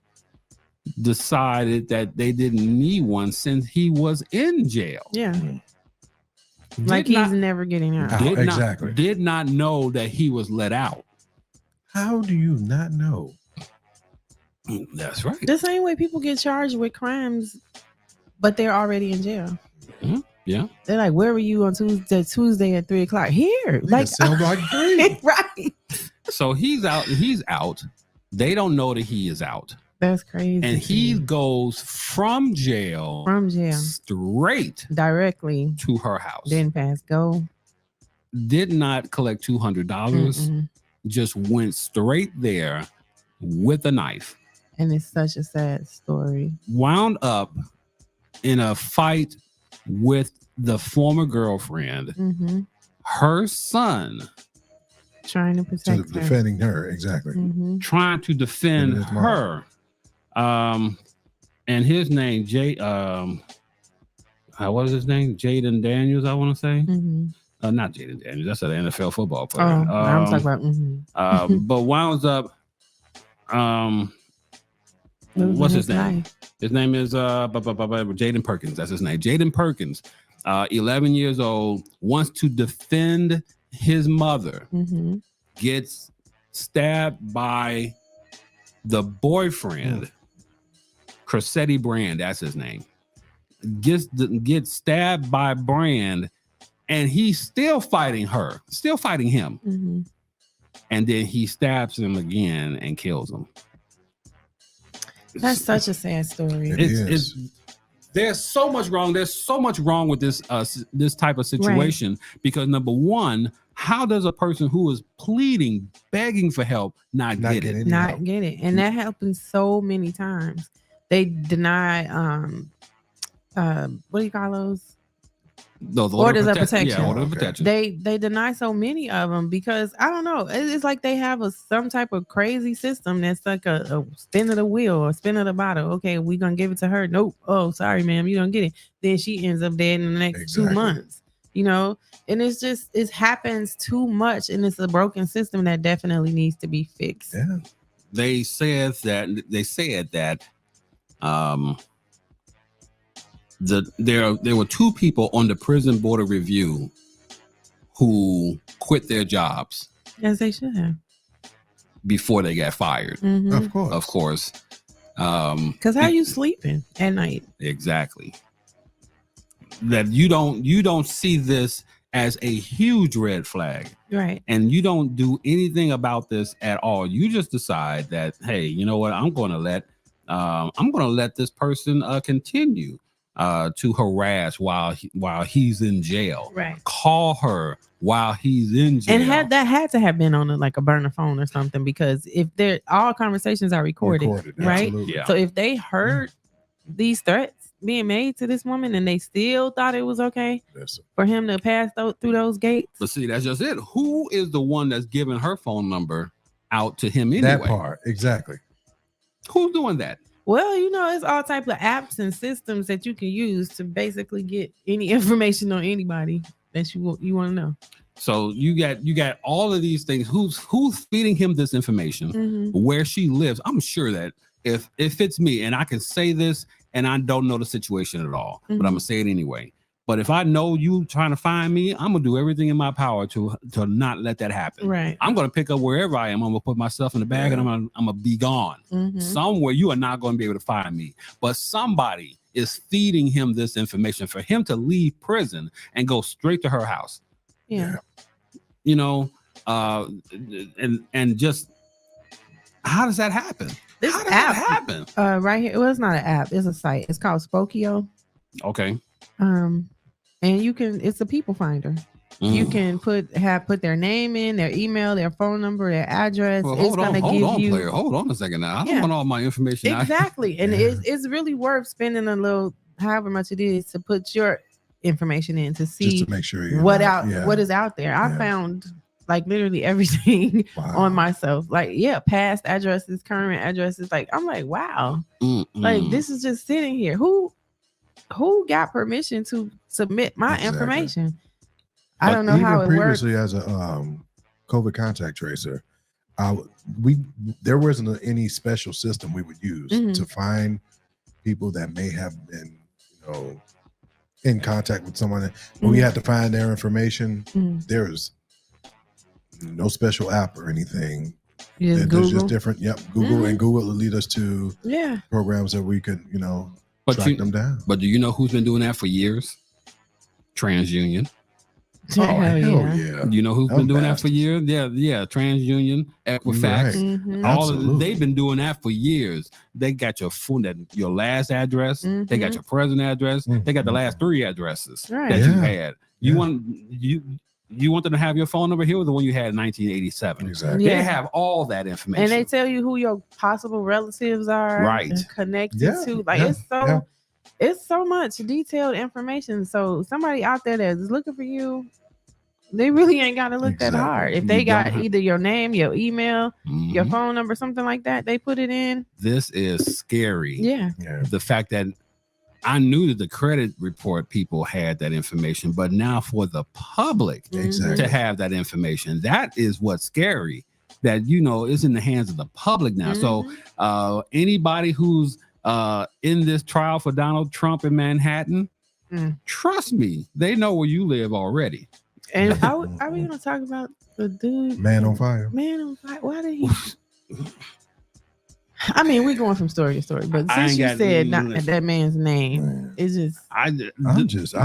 decided that they didn't need one since he was in jail. Yeah. Like he's never getting out. Did not know that he was let out. How do you not know? That's right. The same way people get charged with crimes, but they're already in jail. Yeah. They're like, where were you on Tuesday at 3:00? Here. Like sound like three. Right. So he's out. They don't know that he is out. That's crazy. And he goes from jail straight directly to her house. Didn't pass go. Did not collect $200. Just went straight there with a knife. And it's such a sad story. Wound up in a fight with the former girlfriend. Her son trying to protect her. Defending her, exactly. Trying to defend her. And his name, what is his name? Jayden Daniels, I want to say. Not Jayden Daniels. That's an NFL football player. I'm talking about. But winds up. What's his name? His name is Jayden Perkins. That's his name. Jayden Perkins 11 years old, wants to defend his mother, gets stabbed by the boyfriend, Cressetti Brand, that's his name. Gets stabbed by Brand, and he's still fighting her, still fighting him. And then he stabs him again and kills him. That's such a sad story. There's so much wrong. There's so much wrong with this this type of situation, because number one, how does a person who is pleading, begging for help, not get it? And that happens so many times. They deny what do you call those? Those orders of protection. Yeah, order of protection. They deny so many of them because I don't know. It's like they have some type of crazy system that's like a spin of the wheel or spin of the bottle. Okay, we're gonna give it to her. Nope. Oh, sorry, ma'am, you don't get it. Then she ends up dead in the next 2 months. You know, and it's just it happens too much, and it's a broken system that definitely needs to be fixed. Yeah. They said that there were 2 people on the prison board of review who quit their jobs, as they should have, before they got fired. Of course. Because how you sleeping at night? Exactly. That you don't see this as a huge red flag, right? And you don't do anything about this at all. You just decide that, hey, you know what? I'm going to let this person continue to harass while he's in jail. Right. Call her while he's in jail. And had to have been on like a burner phone or something, because if all conversations are recorded, right? Absolutely. Yeah. So if they heard these threats being made to this woman and they still thought it was okay for him to pass through those gates. But see, that's just it. Who is the one that's giving her phone number out to him anyway? That part, exactly. Who's doing that? Well, you know, it's all types of apps and systems that you can use to basically get any information on anybody that you want to know. So you got all of these things. Who's feeding him this information? Where she lives? I'm sure that if it's me and I can say this and I don't know the situation at all, but I'm gonna say it anyway. But if I know you trying to find me, I'm gonna do everything in my power to not let that happen. Right. I'm gonna pick up wherever I am. I'm gonna put myself in the bag and I'm gonna be gone. Somewhere you are not gonna be able to find me. But somebody is feeding him this information for him to leave prison and go straight to her house. Yeah. You know, and just how does that happen? This how does app that happen? Right here. Well, it's not an app. It's a site. It's called Spokio. Okay. And you can. It's a people finder. You can put their name in, their email, their phone number, their address. Well, hold on, player. Hold on a second now. I don't want all my information. Exactly. And it's really worth spending a little, however much it is, to put your information in to see just to make sure what is out there. I found like literally everything on myself. Like, past addresses, current addresses. Like, I'm like, wow. Like, this is just sitting here. Who got permission to submit my information? I don't know how it works. Previously, as a COVID contact tracer, there wasn't any special system we would use to find people that may have been, in contact with someone. When we had to find their information, there's no special app or anything. There's just different. Google and Google will lead us to programs that we could, track them down. But do you know who's been doing that for years? TransUnion. Oh, hell yeah. You know who's been doing that for years? Yeah. TransUnion, Equifax. They've been doing that for years. They got your phone, your last address. They got your present address. They got the last 3 addresses that you had. You want them to have your phone number? Here was the one you had in 1987. Exactly. They have all that information. And they tell you who your possible relatives are. Right. Connected to. Like, it's so much detailed information. So somebody out there that's looking for you, they really ain't got to look that hard. If they got either your name, your email, your phone number, something like that, they put it in. This is scary. Yeah. The fact that I knew that the credit report people had that information, but now for the public to have that information, that is what's scary. That, is in the hands of the public now. So anybody who's in this trial for Donald Trump in Manhattan, Trust me, they know where you live already. And are we gonna talk about the dude? Man on fire. Man on fire. Why did he? I mean, we're going from story to story, but I since you ain't got said nothing. that man's name, Man. it's just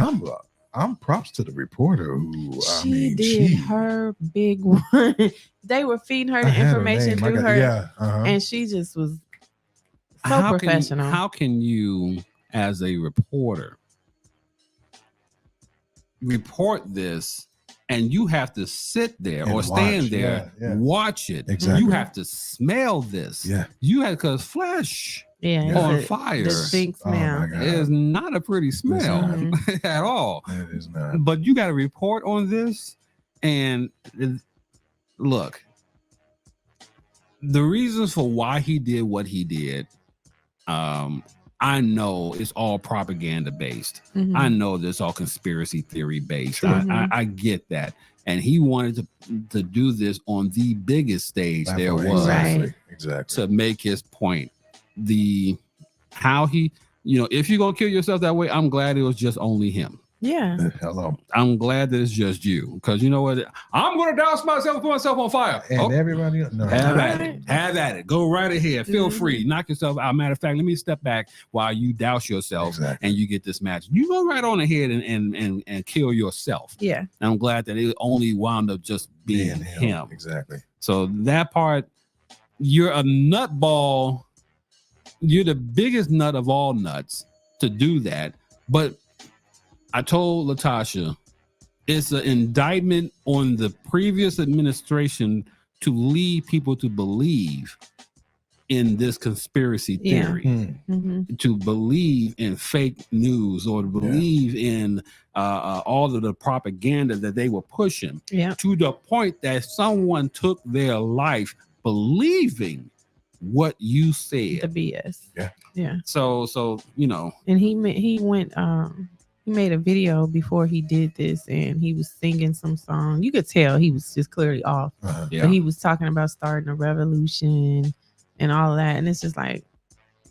I'm props to the reporter who she did her big one. They were feeding her the information through her, and she just was so professional. How can you, as a reporter, report this? And you have to sit there And or stand watch, there, watch it. Exactly. You have to smell this. Yeah. You have, because flesh on fire distinct smell. is not a pretty smell at all. It is not. But you got to report on this. And look, the reasons for why he did what he did, I know it's all propaganda based. I know this all conspiracy theory based. I get that. And he wanted to do this on the biggest stage there was to make his point. How he, if you're going to kill yourself that way, I'm glad it was just only him. Yeah. Hello. I'm glad that it's just you, because you know what? I'm going to douse myself and put myself on fire. And everybody else, have at it. Go right ahead. Feel free. Knock yourself out. Matter of fact, let me step back while you douse yourself and you get this match. You go right on ahead and kill yourself. Yeah. And I'm glad that it only wound up just being him. Exactly. So that part, you're a nutball. You're the biggest nut of all nuts to do that. But I told Latasha, it's an indictment on the previous administration to lead people to believe in this conspiracy theory, to believe in fake news, or to believe in all of the propaganda that they were pushing, to the point that someone took their life believing what you said. The BS. Yeah. So and he went he made a video before he did this, and he was singing some song. You could tell he was just clearly off. But he was talking about starting a revolution and all of that. And it's just like,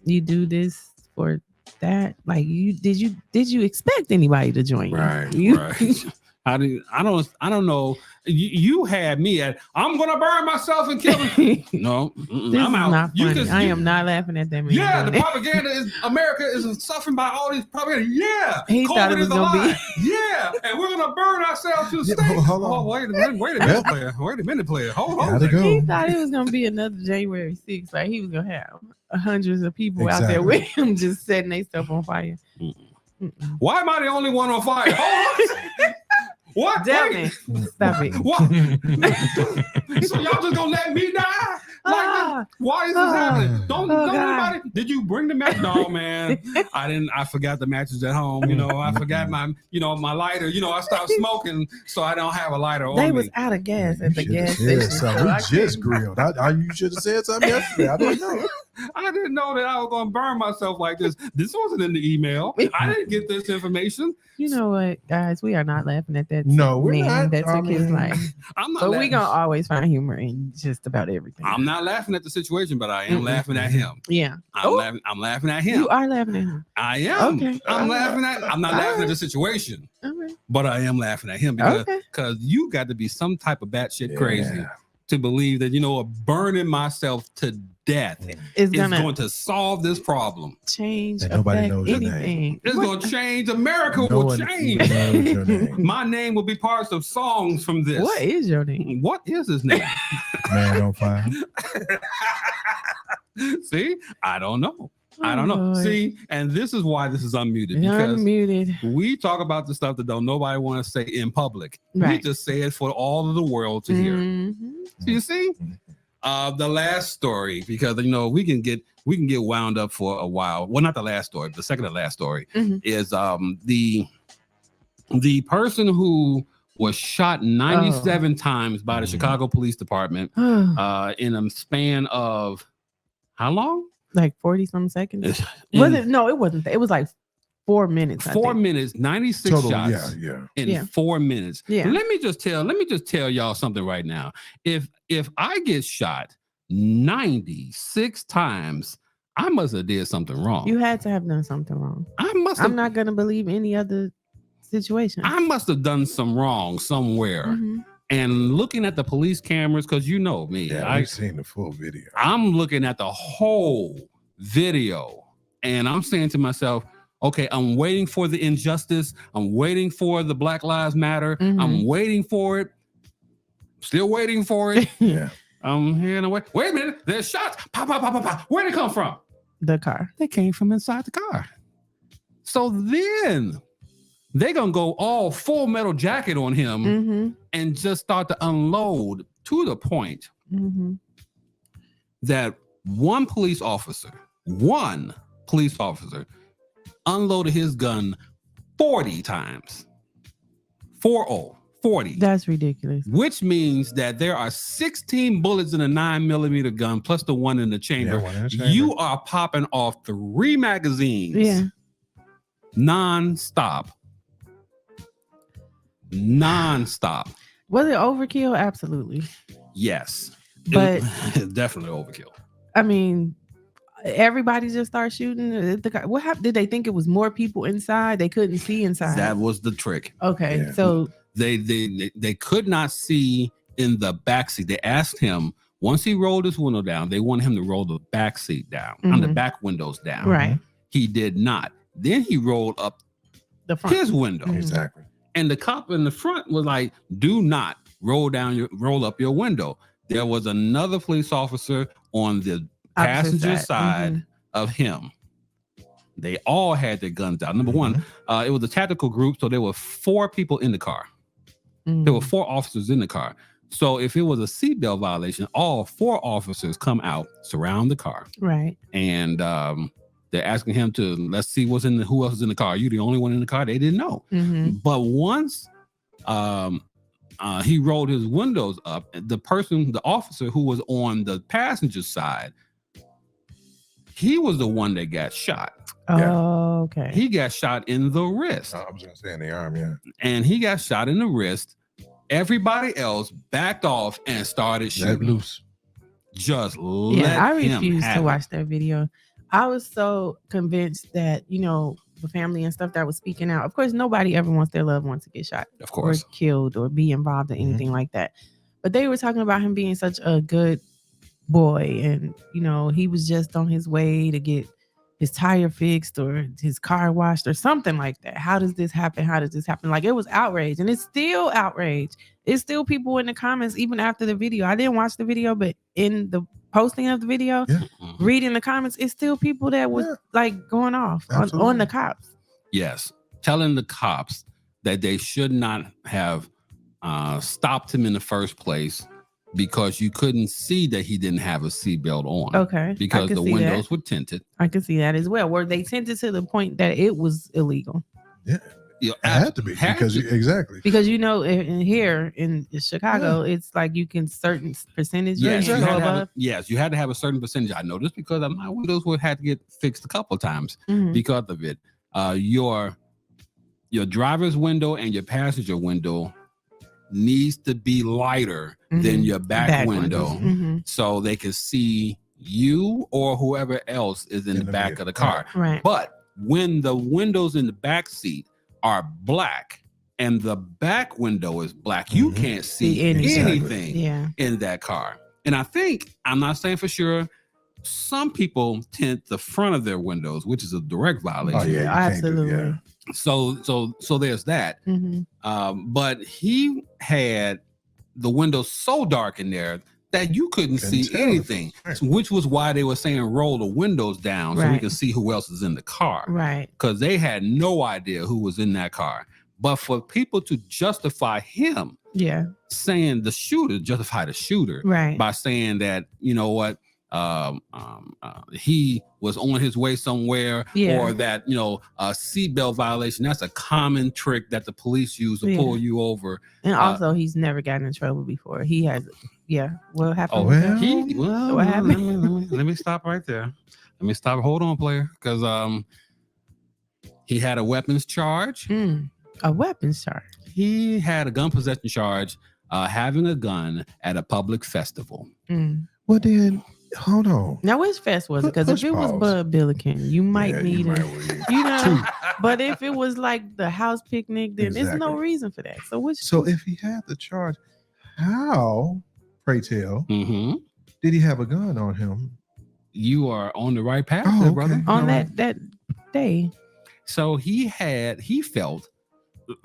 you do this for that? Like, did you expect anybody to join you? Right. I don't know. You had me at, I'm gonna burn myself and kill him. No, I'm out. Not funny. I am not laughing at that man. Yeah, the propaganda is America is suffering by all these propaganda. Yeah, he thought it was gonna be. Yeah, and we're gonna burn ourselves to a stake. Hold on. Oh, wait a minute, player. Wait a minute, player. Hold on. He thought it was gonna be another January 6th. Like, he was gonna have hundreds of people out there with him just setting their stuff on fire. Why am I the only one on fire? Hold on. What? Delvin, stop it. What? So y'all just gonna let me die? Like, why is this happening? Don't anybody? Did you bring the match? No, man. I didn't. I forgot the matches at home. I forgot my lighter. I stopped smoking, so I don't have a lighter on me. They was out of gas at the gas station. So we just grilled. You should have said something yesterday. I didn't know. I didn't know that I was going to burn myself like this. This wasn't in the email. I didn't get this information. You know what, guys? We are not laughing at that. No, we're not. That took his life. I'm not. But we're gonna always find humor in just about everything. I'm not laughing at the situation, but I am laughing at him. Yeah, I'm laughing at him. You are laughing at him. I am. Okay. I'm not laughing at the situation, but I am laughing at him because you got to be some type of batshit crazy to believe that burning myself to death is going to solve this problem. Change. Nobody knows your anything. name. It's going to change. America will change. My name will be parts of songs from this. What is your name? What is his name? Man on fire. See, I don't know. I don't know. Lord. See, and this is why this is unmuted. Because we talk about the stuff that don't nobody want to say in public. We just say it for all of the world to hear. So you see, the last story, because we can get wound up for a while. Well, not the last story, but the second to last story is the person who was shot 97 times by the Chicago Police Department in a span of how long? Like 40-some seconds. Was it? No, it wasn't. It was like 4 minutes. 4 minutes, 96 total, shots in 4 minutes. Yeah. Let me just tell y'all something right now. If I get shot 96 times, I must have did something wrong. You had to have done something wrong. I'm not gonna believe any other situation. I must have done some wrong somewhere. Mm-hmm. And looking at the police cameras, because you know me, I've seen the full video. I'm looking at the whole video, and I'm saying to myself, okay, I'm waiting for the injustice. I'm waiting for the Black Lives Matter. Mm-hmm. I'm waiting for it. Still waiting for it. Yeah. I'm hearing away. Wait a minute. There's shots. Pop, pop, pop, pop, pop. Where'd it come from? The car. They came from inside the car. So then they're going to go all full metal jacket on him Mm-hmm. and just start to unload to the point Mm-hmm. that one police officer unloaded his gun 40 times. 40. That's ridiculous. Which means that there are 16 bullets in a 9mm gun plus the one in the chamber. Yeah, one in the chamber. You are popping off 3 magazines. Yeah. Non-stop. Was it overkill? Absolutely. Yes. But it's definitely overkill. I mean, everybody just started shooting the guy. What happened? Did they think it was more people inside? They couldn't see inside. That was the trick. Okay. Yeah. So They could not see in the backseat. They asked him, once he rolled his window down, they wanted him to roll the back seat down, on the back windows down. Right. He did not. Then he rolled up the front. his window. Mhm. Exactly. And the cop in the front was like, do not roll up your window. There was another police officer on the passenger side of him. They all had their guns out. Number one, it was a tactical group, so there were 4 people in the car. Mhm. There were 4 officers in the car. So if it was a seatbelt violation, all 4 officers come out, surround the car, Right. and they're asking him to, let's see who else is in the car. Are you the only one in the car? They didn't know. Mm-hmm. But once he rolled his windows up, the officer who was on the passenger side, he was the one that got shot. Oh, okay. He got shot in the wrist. I was going to say in the arm, yeah. And he got shot in the wrist. Everybody else backed off and started Let shooting. loose. Just I let him refused have to it. watch that video. I was so convinced that, the family and stuff that was speaking out. Of course, nobody ever wants their loved ones to get shot Of or course. killed or be involved in anything like that. But they were talking about him being such a good boy, and he was just on his way to get his tire fixed or his car washed or something like that. How does this happen? Like, it was outrage, and it's still outrage. It's still people in the comments even after the video. I didn't watch the video, but in the posting of the video, reading the comments, it's still people that was like going off on the cops. Yes. Telling the cops that they should not have stopped him in the first place because you couldn't see that he didn't have a seatbelt on. Okay. Because the windows were tinted. I could see that as well. Were they tinted to the point that it was illegal? Yeah. It had to be because exactly. Because in here in Chicago, it's like you can certain percentage. Yes, you you had to have a certain percentage. I know this because my windows had to get fixed a couple of times because of it. Your driver's window and your passenger window needs to be lighter than your back window, so they can see you or whoever else is in the back of the car. Right. But when the windows in the back seat are black and the back window is black, you can't see anything in that car. And I think, I'm not saying for sure, some people tint the front of their windows, which is a direct violation. Oh, yeah, absolutely. So there's that. But he had the windows so dark in there that you couldn't see anything, which was why they were saying roll the windows down so we can see who else is in the car. Right. Because they had no idea who was in that car. But for people to justify him, saying justify the shooter by saying that, you know what, he was on his way somewhere, or that, a seatbelt violation. That's a common trick that the police use to pull you over. And also, he's never gotten in trouble before. He has, what happened? What happened? Let me stop right there. Let me stop. Hold on, player, because he had a weapons charge. A weapons charge. He had a gun possession charge, having a gun at a public festival. Well, then Hold on. Now, which fest was it? Because if Push it was pause. Bud Billiken, you might need might it. need- You know, but if it was like the house picnic, then there's no Exactly. reason for that. So which? So if he had the charge, how, pray tell, Mm-hmm. did he have a gun on him? You are on the right path, Oh, there, okay. brother. on all that day? So he felt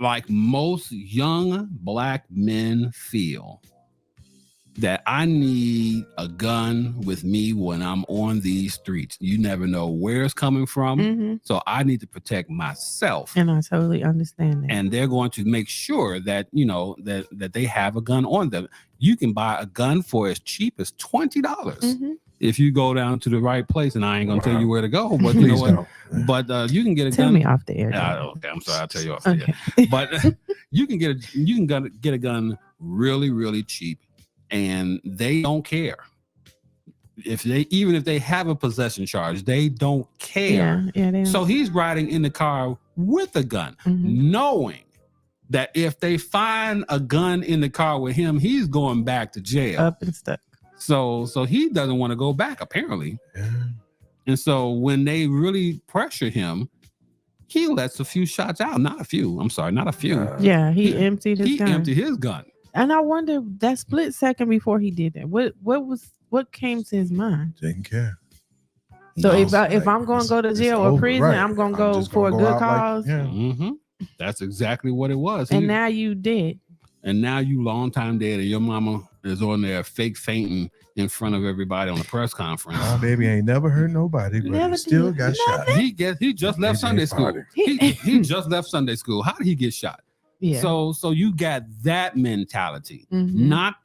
like most young black men feel that I need a gun with me when I'm on these streets. You never know where it's coming from. Mm-hmm. So I need to protect myself. And I totally understand that. And they're going to make sure that, you know, that they have a gun on them. You can buy a gun for as cheap as $20 Mhm. if you go down to the right place. And I ain't going to tell you where to go, but you know Please what? don't. But you can get a Tell gun. me off the air. Okay, I'm sorry. I'll tell you off the Okay. air. But you can get a gun really, really cheap, and they don't care. Even if they have a possession charge, they don't care. Yeah. They So he's riding in the car with a gun, Mhm. knowing that if they find a gun in the car with him, he's going back to jail. up and stuck. So he doesn't want to go back, apparently. Yeah. And so when they really pressure him, he lets a few shots out. Not a few. I'm sorry, not a few. Yeah, he emptied his He gun. emptied his gun. And I wonder that split second before he did that, what came to his mind? Didn't care. So No. if I'm going to go to It's jail or over, prison, right. I'm going to go just for a gonna good out like- cause. yeah. Mm-hmm. That's exactly what it was. And now you did. And now you long time dead, and your mama is on there fake fainting in front of everybody on a press conference. My baby ain't never hurt nobody, but Never he still did got shot. He just left AJ Sunday school. Party. He just left Sunday school. How did he get shot? Yeah. So you got that mentality. Mhm. Not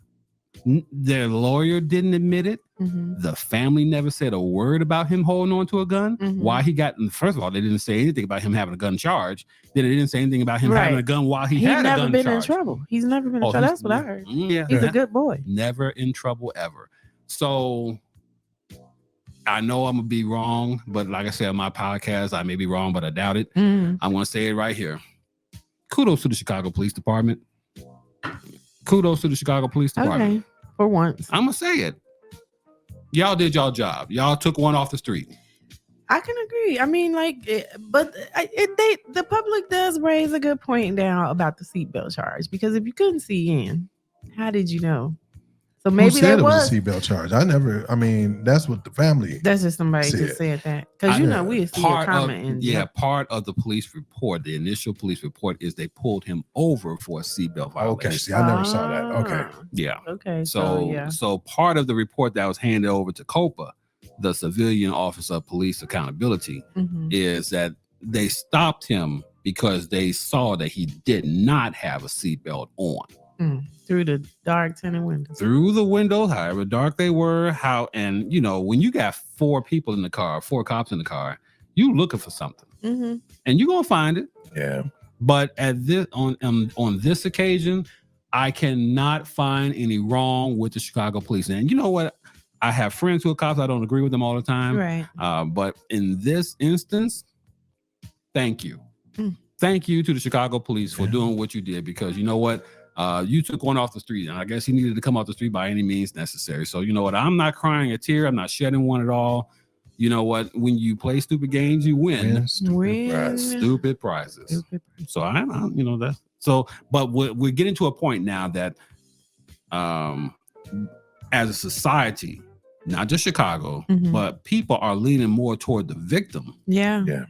their lawyer didn't admit it. Mhm. The family never said a word about him holding on to a gun. Mhm. Why he got? First of all, they didn't say anything about him having a gun charge. Then they didn't say anything about him Right. having a gun while he He's had a never gun been charge. in trouble. He's never been in Oh, trouble. he's- That's what I heard. Yeah, He's a good boy. never in trouble ever. So I know I'm gonna be wrong, but like I said on my podcast, I may be wrong, but I doubt it. Mhm. I'm gonna say it right here. Kudos to the Chicago Police Department. Kudos to the Chicago Police Department. Okay. For once. I'm gonna say it. Y'all did y'all job. Y'all took one off the street. I can agree. I mean, the public does raise a good point now about the seatbelt charge, because if you couldn't see in, how did you know? So Who maybe said that it was. was a seatbelt charge? I mean, that's what the family. That's just somebody Said. just said that, because you know we see a comment in part of the police report, the initial police report is they pulled him over for a seatbelt violation. Okay, see, I never saw that. Okay. Yeah. Okay. So part of the report that was handed over to COPA, the Civilian Office of Police Accountability, Mhm. is that they stopped him because they saw that he did not have a seatbelt on. Through the dark tinted windows. Through the window, however dark they were, and you know, when you got 4 people in the car, 4 cops in the car, you looking for something, Mm-hmm. and you're gonna find it. Yeah. But at this on this occasion, I cannot find any wrong with the Chicago police. And you know what? I have friends who are cops. I don't agree with them all the time. Right. But in this instance, thank you. Thank you to the Chicago police for doing what you did, because you know what? You took one off the street, and I guess he needed to come off the street by any means necessary. So you know what? I'm not crying a tear. I'm not shedding one at all. You know what? When you play stupid games, you win stupid prizes. So I you know that. So, but we're getting to a point now that, as a society, not just Chicago, Mhm. but people are leaning more toward the victim. Yeah. Yeah.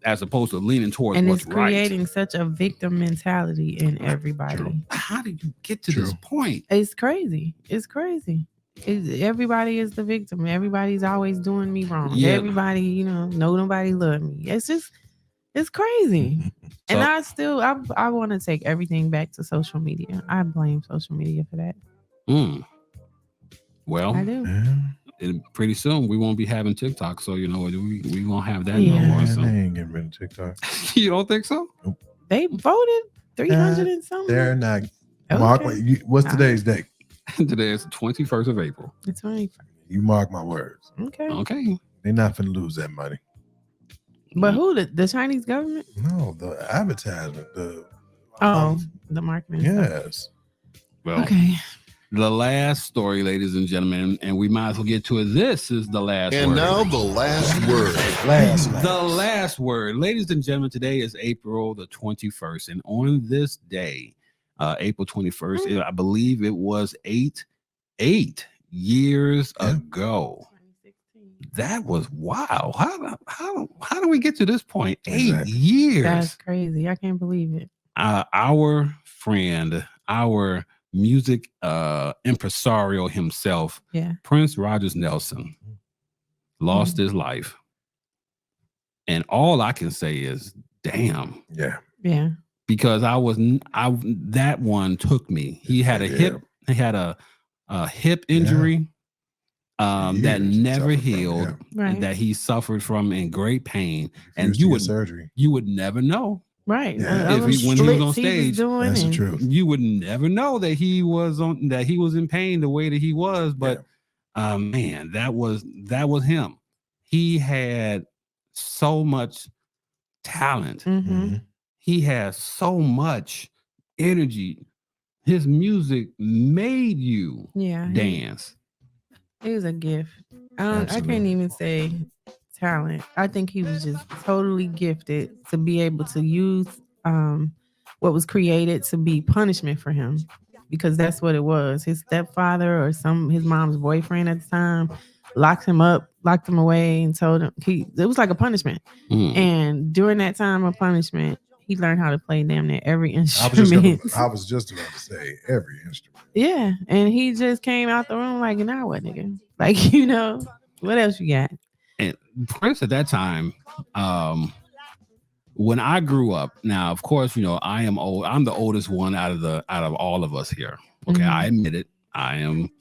As opposed to leaning towards And what's it's creating right. such a victim mentality in everybody. True. How did you get to this point? It's crazy. It's crazy. Everybody is the victim. Everybody's always doing me wrong. Yeah. Everybody, nobody love me. It's crazy. So- And I want to take everything back to social media. I blame social media for that. Well, I do. Yeah. pretty soon we won't be having TikTok, so you know we won't have that Yeah. no more. Man, So. they ain't getting rid of TikTok. You don't think so? They voted 300 and something. They're not. Okay. Mark, what's today's date? Today is the 21st of April. It's 21st. You mark my words. Okay. Okay. They're not finna lose that money. But who? The Chinese government? No, the advertisement. Oh, the marketing. stuff. Yes. Well, Okay. the last story, ladies and gentlemen, and we might as well get to it. This is the last And word. now the last word. The last word. Ladies and gentlemen, today is April the 21st. And on this day, April 21st, I believe it was eight years ago. That was wow. How do we get to this point? 8 years. That's crazy. I can't believe it. Our friend, our music impresario himself, Prince Rogers Nelson, lost his life. And all I can say is, damn. Yeah. Because that one took me. He had a hip injury that never healed, and that he suffered from in great pain. And you would never know. Right. Yeah. When he was on stage, that's the truth. You would never know that he was in pain the way that he was. But man, that was him. He had so much talent. He has so much energy. His music made you dance. It was a gift. I can't even say talent. I think he was just totally gifted to be able to use what was created to be punishment for him, because that's what it was. His stepfather or his mom's boyfriend at the time locked him away, and told him it was like a punishment. And during that time of punishment, he learned how to play damn near every instrument. I was just about to say every instrument. Yeah, and he just came out the room like, "Now what, nigga? Like, what else you got?" And Prince at that time, when I grew up, now of course, I am old. I'm the oldest one out of all of us here. Okay, I admit it. I am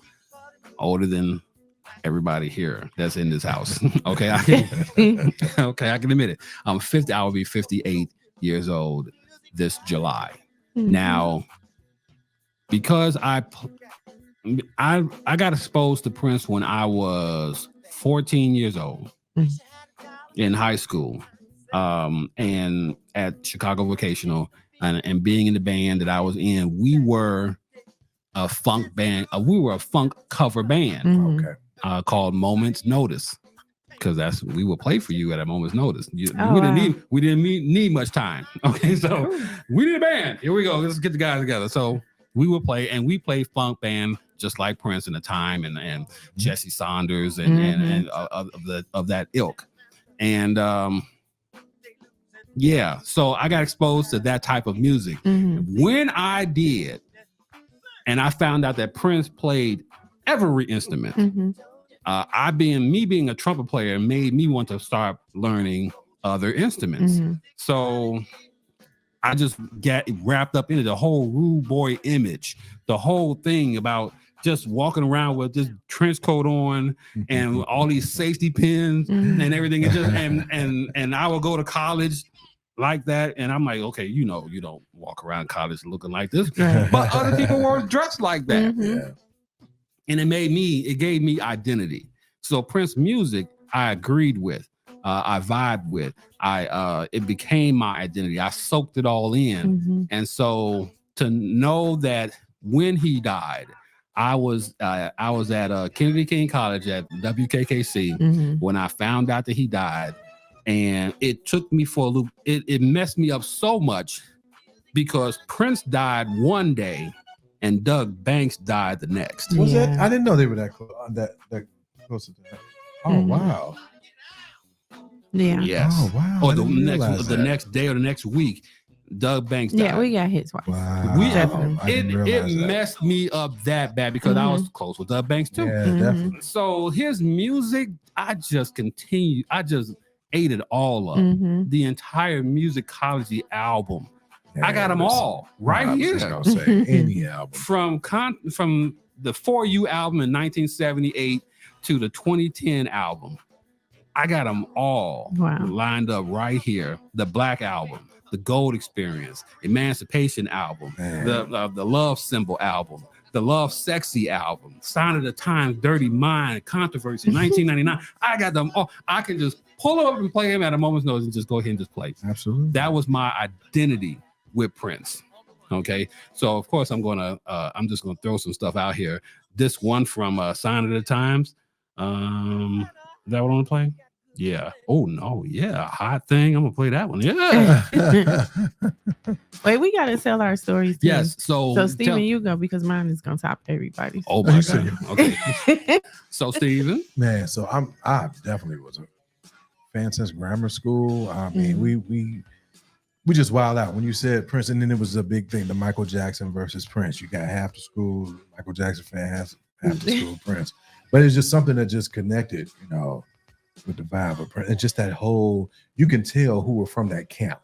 older than everybody here that's in this house. Okay, I can admit it. I'm 50. I will be 58 years old this July. Now, because I got exposed to Prince when I was 14 years old in high school, and at Chicago Vocational, and being in the band that I was in, we were a funk band. We were a funk cover band called Moment's Notice, because we will play for you at a moment's notice. We didn't need much time. Okay, so we need a band. Here we go. Let's get the guys together. So we would play, and we played funk band just like Prince in the time, and Jesse Saunders and of that ilk. And so I got exposed to that type of music. When I did, and I found out that Prince played every instrument. Being a trumpet player made me want to start learning other instruments. So I just got wrapped up into the whole rude boy image, the whole thing about just walking around with this trench coat on and all these safety pins and everything. And I would go to college like that, and I'm like, okay, you don't walk around college looking like this, but other people were dressed like that. And it gave me identity. So Prince music, I agreed with, I vibed with, it became my identity. I soaked it all in. And so to know that when he died, I was at Kennedy King College at WKKC when I found out that he died, and it took me for a loop. It messed me up so much because Prince died one day and Doug Banks died the next. Was that? I didn't know they were that close. That close to that. Oh wow. Yeah. Yes. Oh wow. Or the next day or the next week, Doug Banks died. Yeah, we got hit twice. Wow. It messed me up that bad because I was close with Doug Banks too. Yeah, definitely. So his music, I just ate it all up. The entire musicology album. Yeah, I got them all right here. I was just gonna say any album From the For You album in 1978 to the 2010 album. I got them all lined up right here. The Black album, the Gold Experience, Emancipation album, the Love Symbol album, the Love Sexy album, Sign of the Times, Dirty Mind, Controversy, 1999. I got them all. I can just pull them up and play them at a moment's notice and just go ahead and just play. Absolutely. That was my identity with Prince. Okay, so of course I'm just gonna throw some stuff out here. This one from Sign of the Times. Is that what I'm gonna play? Yeah. Oh no. Yeah. Hot thing. I'm gonna play that one. Yeah. Wait, we gotta tell our stories too. Yes. So Stephen, you go because mine is gonna top everybody's. Oh my God. Okay. So Stephen, man, so I definitely was a fan since grammar school. I mean, we just wild out when you said Prince, and then it was a big thing, the Michael Jackson versus Prince. You got half the school Michael Jackson fan, half the school Prince, but it's just something that just connected, with the vibe of Prince. And just that whole, you can tell who were from that camp.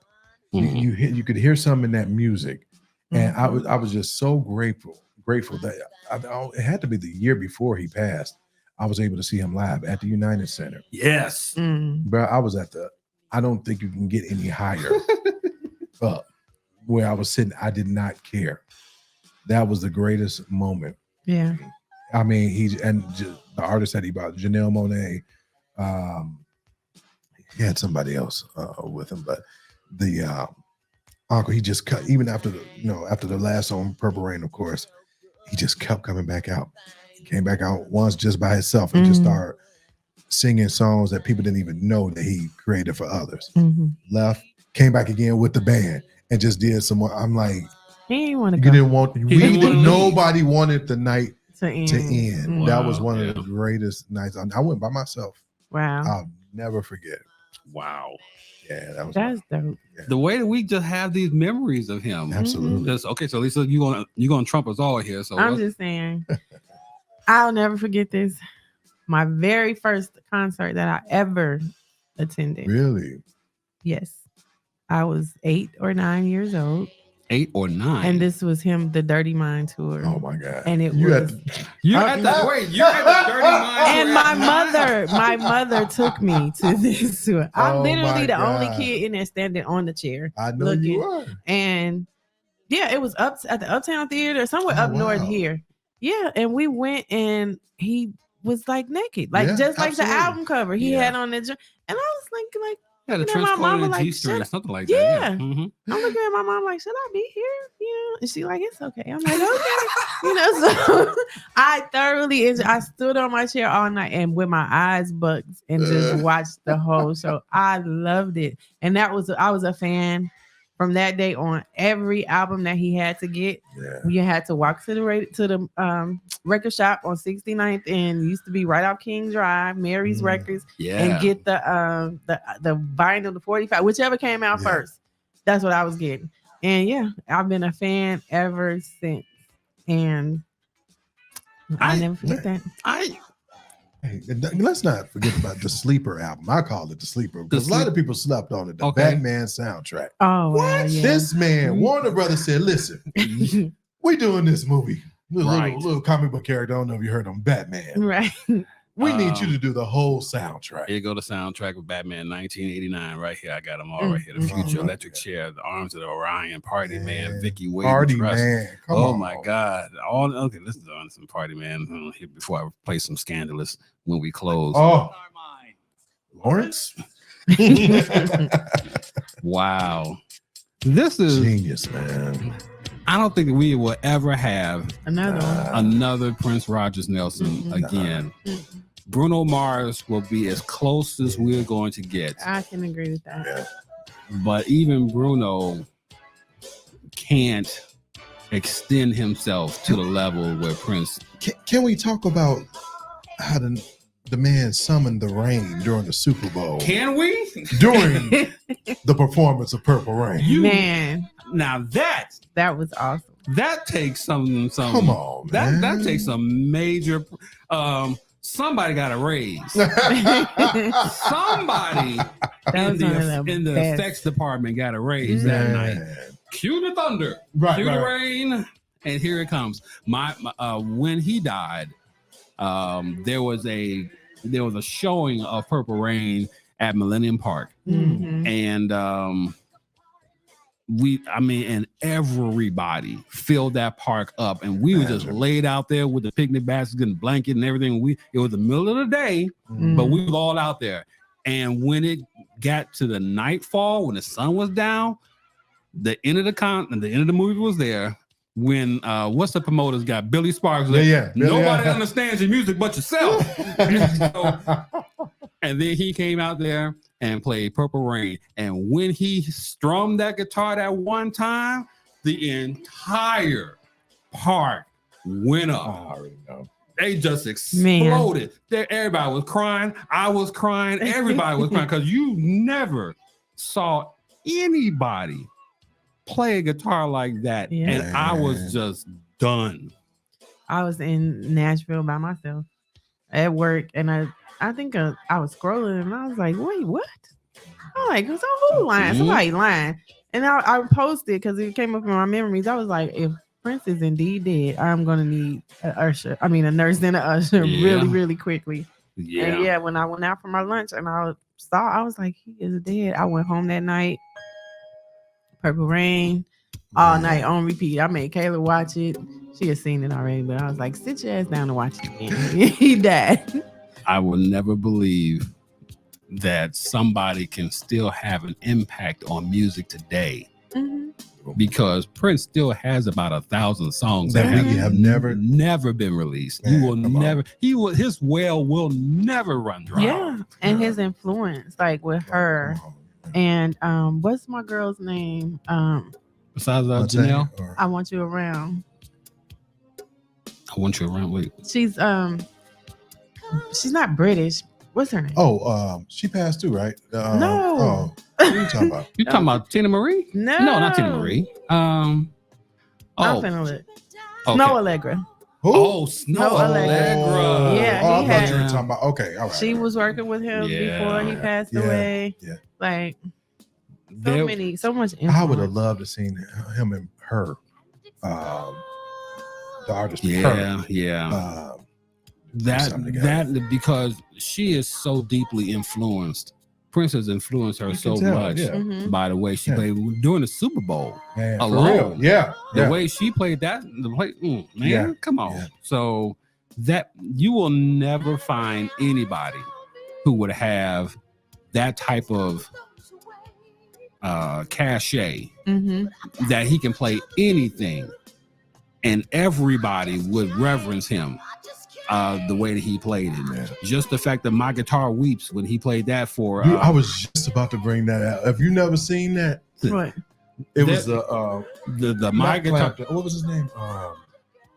You could hear something in that music, and I was just so grateful that it had to be the year before he passed. I was able to see him live at the United Center. Yes, but I was I don't think you can get any higher up where I was sitting. I did not care. That was the greatest moment. Yeah, I mean, the artist that he brought, Janelle Monáe. He had somebody else with him, but the uncle, he just cut, even after the last song, Purple Rain, of course, he just kept coming back out. He came back out once just by himself and just started singing songs that people didn't even know that he created for others. Left, came back again with the band and just did some more. I'm like, he didn't want to. Nobody wanted the night to end. Wow. That was one of the greatest nights. I went by myself. Wow. I'll never forget. Wow. Yeah, that's dope. Yeah. The way that we just have these memories of him. Absolutely. Okay, so Lisa, you're gonna trump us all here. So I'm just saying, I'll never forget this. My very first concert that I ever attended. Really? Yes. I was 8 or 9 years old. 8 or 9. And this was him, the Dirty Mind tour. Oh my God. And you're at the Dirty Mind. And my mother took me to this tour. I'm literally the only kid in there standing on the chair. I know you were. And yeah, it was up at the Uptown Theater, somewhere up north here. Yeah, and we went and he was like naked, just like the album cover. He had on the, and I was like. Yeah, the trench coat and a G-string or something like that. Yeah. I'm looking at my mom like, should I be here? And she's like, it's okay. I'm like, okay. So I stood on my chair all night and with my eyes bugged and just watched the whole show. I loved it. And I was a fan from that day on. Every album that he had to get, you had to walk to the record shop on 69th and used to be right off King Drive, Mary's Records, and get the vinyl, the 45, whichever came out first. That's what I was getting. And I've been a fan ever since. And I never forget that. Hey, let's not forget about the Sleeper album. I call it the Sleeper because a lot of people slept on it. The Batman soundtrack. Oh, wow, This man, Warner Brothers said, listen, we doing this movie. Little comic book character. I don't know if you heard him, Batman. Right. We need you to do the whole soundtrack. Here you go, the soundtrack of Batman 1989 right here. I got them all right here. The Future, Electric Chair, The Arms of the Orion, Party Man, Vicky Wade. Party Man. Oh my God. Okay, listen to some Party Man here before I play some Scandalous when we close. Oh, Lawrence. Wow. This is genius, man. I don't think we will ever have another Prince Rogers Nelson again. Bruno Mars will be as close as we're going to get. I can agree with that. Yeah. But even Bruno can't extend himself to the level where Prince. Can we talk about how the man summoned the rain during the Super Bowl? Can we? During the performance of Purple Rain. Man. Now that was awesome. That takes some. Come on, man. That takes some major. Somebody got a raise. Somebody in the effects department got a raise that night. Cue the thunder, cue the rain, and here it comes. When he died, there was a showing of Purple Rain at Millennium Park, and and everybody filled that park up, and we were just laid out there with the picnic baskets and blanket and everything. It was the middle of the day, but we were all out there. And when it got to the nightfall, when the sun was down, the end of the movie was there when what's the promoters got? Billy Sparks. Yeah. Nobody understands your music but yourself. And then he came out there and played Purple Rain. And when he strummed that guitar that one time, the entire park went up. I already know. They just exploded. Everybody was crying. I was crying. Everybody was crying because you never saw anybody play a guitar like that. Yeah. And I was just done. I was in Nashville by myself at work, and I think I was scrolling, and I was like, wait, what? I'm like, so who lying? Somebody lying. And I posted because it came up in my memories. I was like, if Prince is indeed dead, I'm gonna need a nurse and an usher really, really quickly. Yeah. And when I went out for my lunch and I was like, he is dead. I went home that night. Purple Rain all night on repeat. I made Kayla watch it. She had seen it already, but I was like, sit your ass down and watch it again. He died. I will never believe that somebody can still have an impact on music today. Mm-hmm. Because Prince still has about 1,000 songs that we have never been released. Man, You will never. His well will never run dry. Yeah, and his influence, like with her, and what's my girl's name? Besides Janelle, I Want You Around. I Want You Around. Wait, she's not British. What's her name? Oh, she passed too, right? No. What are you talking about? You talking about Tina Marie? No, not Tina Marie. I'm finna look. Okay. Snow Allegra. Who? Oh, Snow Allegra. Yeah, I he thought you were talking about. Okay, all right. She was working with him before he passed away. Yeah. Like so much influence. I would have loved to seen him and her. The artist. Yeah. That because she is so deeply influenced. Prince has influenced her so much by the way she played during the Super Bowl. Man, alone. For real. The way she played that, come on. Yeah. So that you will never find anybody who would have that type of cachet that he can play anything and everybody would reverence him. The way that he played it, man. Just the fact that My Guitar Weeps when he played that for. I was just about to bring that out. Have you never seen that? What? It was the My Guitar. Clapton. What was his name?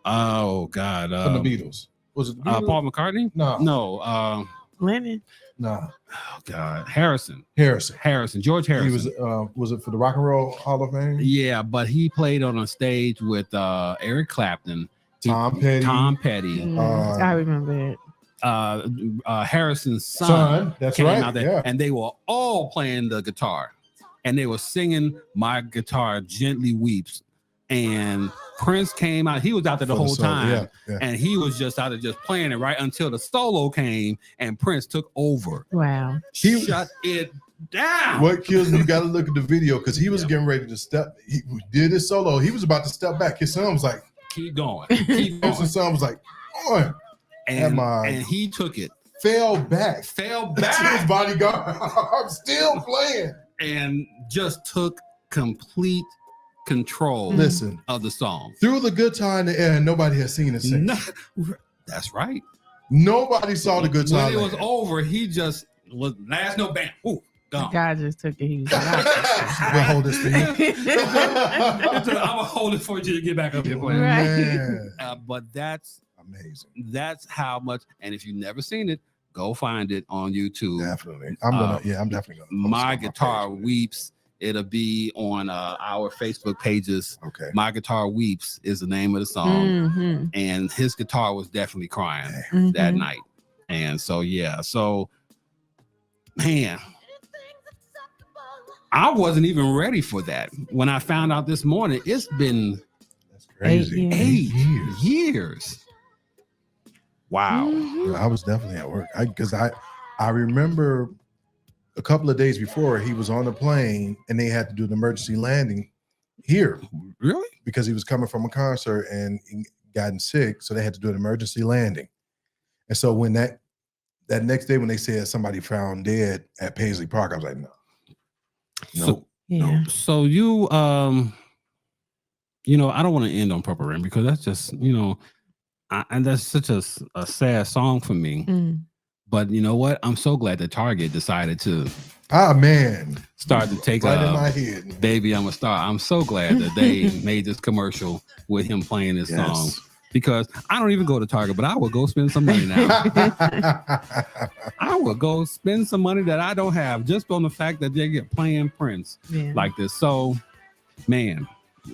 Oh God! From the Beatles. Was it the Beatles? Paul McCartney? No. Lennon. No. Oh God! Harrison. George Harrison. He was it for the Rock and Roll Hall of Fame? Yeah, but he played on a stage with Eric Clapton. Tom Petty. I remember it. Harrison's son that's came right. out there, and they were all playing the guitar, and they were singing "My Guitar Gently Weeps." And Prince came out; he was out there the whole time, and he was just out there just playing it right until the solo came, and Prince took over. Wow! He shut it down. What kills me? You got to look at the video because he was getting ready to step. He did his solo. He was about to step back. His son was like, Keep going. His son was like, on. And he took it. Fell back. His bodyguard. I'm still playing. And just took complete control of the song. Threw the guitar in the air and nobody had seen it since. No, that's right. Nobody saw the guitar. When it was over, he just was last note, bam, ooh, gone. The guy just took it. He was like, we'll hold this for you. I'm gonna hold it for you to get back up here. Right. But that's amazing. That's how much. And if you've never seen it, go find it on YouTube. Definitely. I'm definitely gonna. My Guitar Weeps. It'll be on our Facebook pages. Okay. My Guitar Weeps is the name of the song, and his guitar was definitely crying that night. And so man. I wasn't even ready for that. When I found out this morning, it's been that's crazy. 8 years. Wow. I was definitely at work because I remember a couple of days before he was on the plane and they had to do an emergency landing here. Really? Because he was coming from a concert and he gotten sick, so they had to do an emergency landing. And so when that next day when they said somebody found dead at Paisley Park, I was like, no. So Yeah. So you I don't want to end on Purple Rain because that's just, and that's such a sad song for me. Mm. But you know what? I'm so glad that Target decided to start to take right in my head. Baby, I'm a Star. I'm so glad that they made this commercial with him playing this song. Because I don't even go to Target, but I will go spend some money now. I will go spend some money that I don't have just on the fact that they get playing Prince like this. So, man,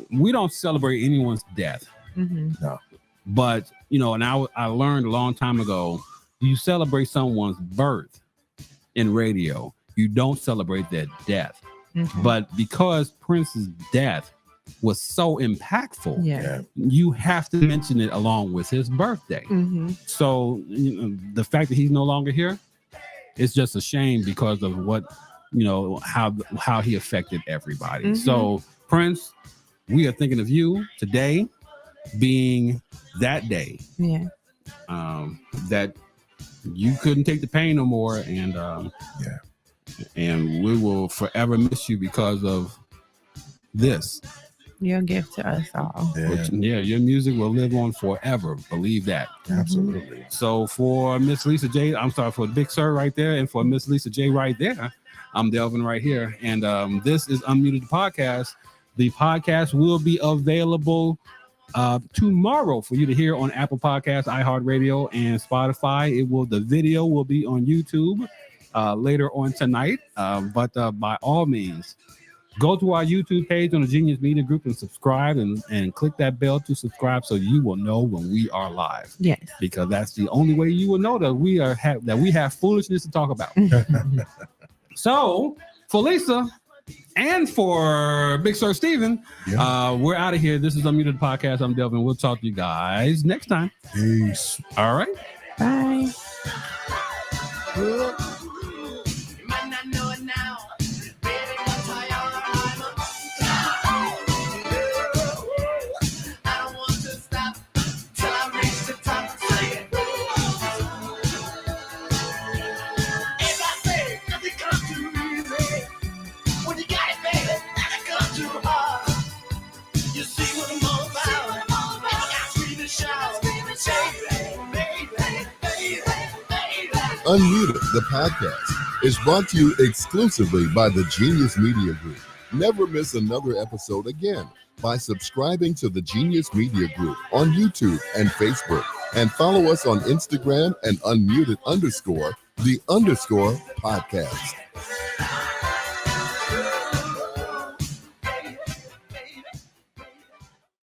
we don't celebrate anyone's death. Mm-hmm. No. But, and I learned a long time ago, you celebrate someone's birth in radio. You don't celebrate their death. Mm-hmm. But because Prince's death was so impactful, you have to mention it along with his birthday. Mm-hmm. So the fact that he's no longer here, it's just a shame because of what, how he affected everybody. Mm-hmm. So Prince, we are thinking of you today being that day that you couldn't take the pain no more. And we will forever miss you because of this. Your gift to us all. Your music will live on forever. Believe that. Absolutely. So for Miss Lisa J, I'm sorry, for Big Sir right there, and for Miss Lisa J right there, I'm Delvin right here. And this is Unmuted the Podcast. The podcast will be available tomorrow for you to hear on Apple Podcasts, iHeartRadio, and Spotify. The video will be on YouTube later on tonight. But by all means, go to our YouTube page on the Genius Media Group and subscribe and click that bell to subscribe so you will know when we are live. Yes. Because that's the only way you will know that we have foolishness to talk about. So for Lisa and for Big Sir Steven, we're out of here. This is Unmuted Podcast. I'm Delvin. We'll talk to you guys next time. Peace. All right. Bye. Unmuted, the podcast, is brought to you exclusively by the Genius Media Group. Never miss another episode again by subscribing to the Genius Media Group on YouTube and Facebook, and follow us on Instagram and Unmuted_the_podcast.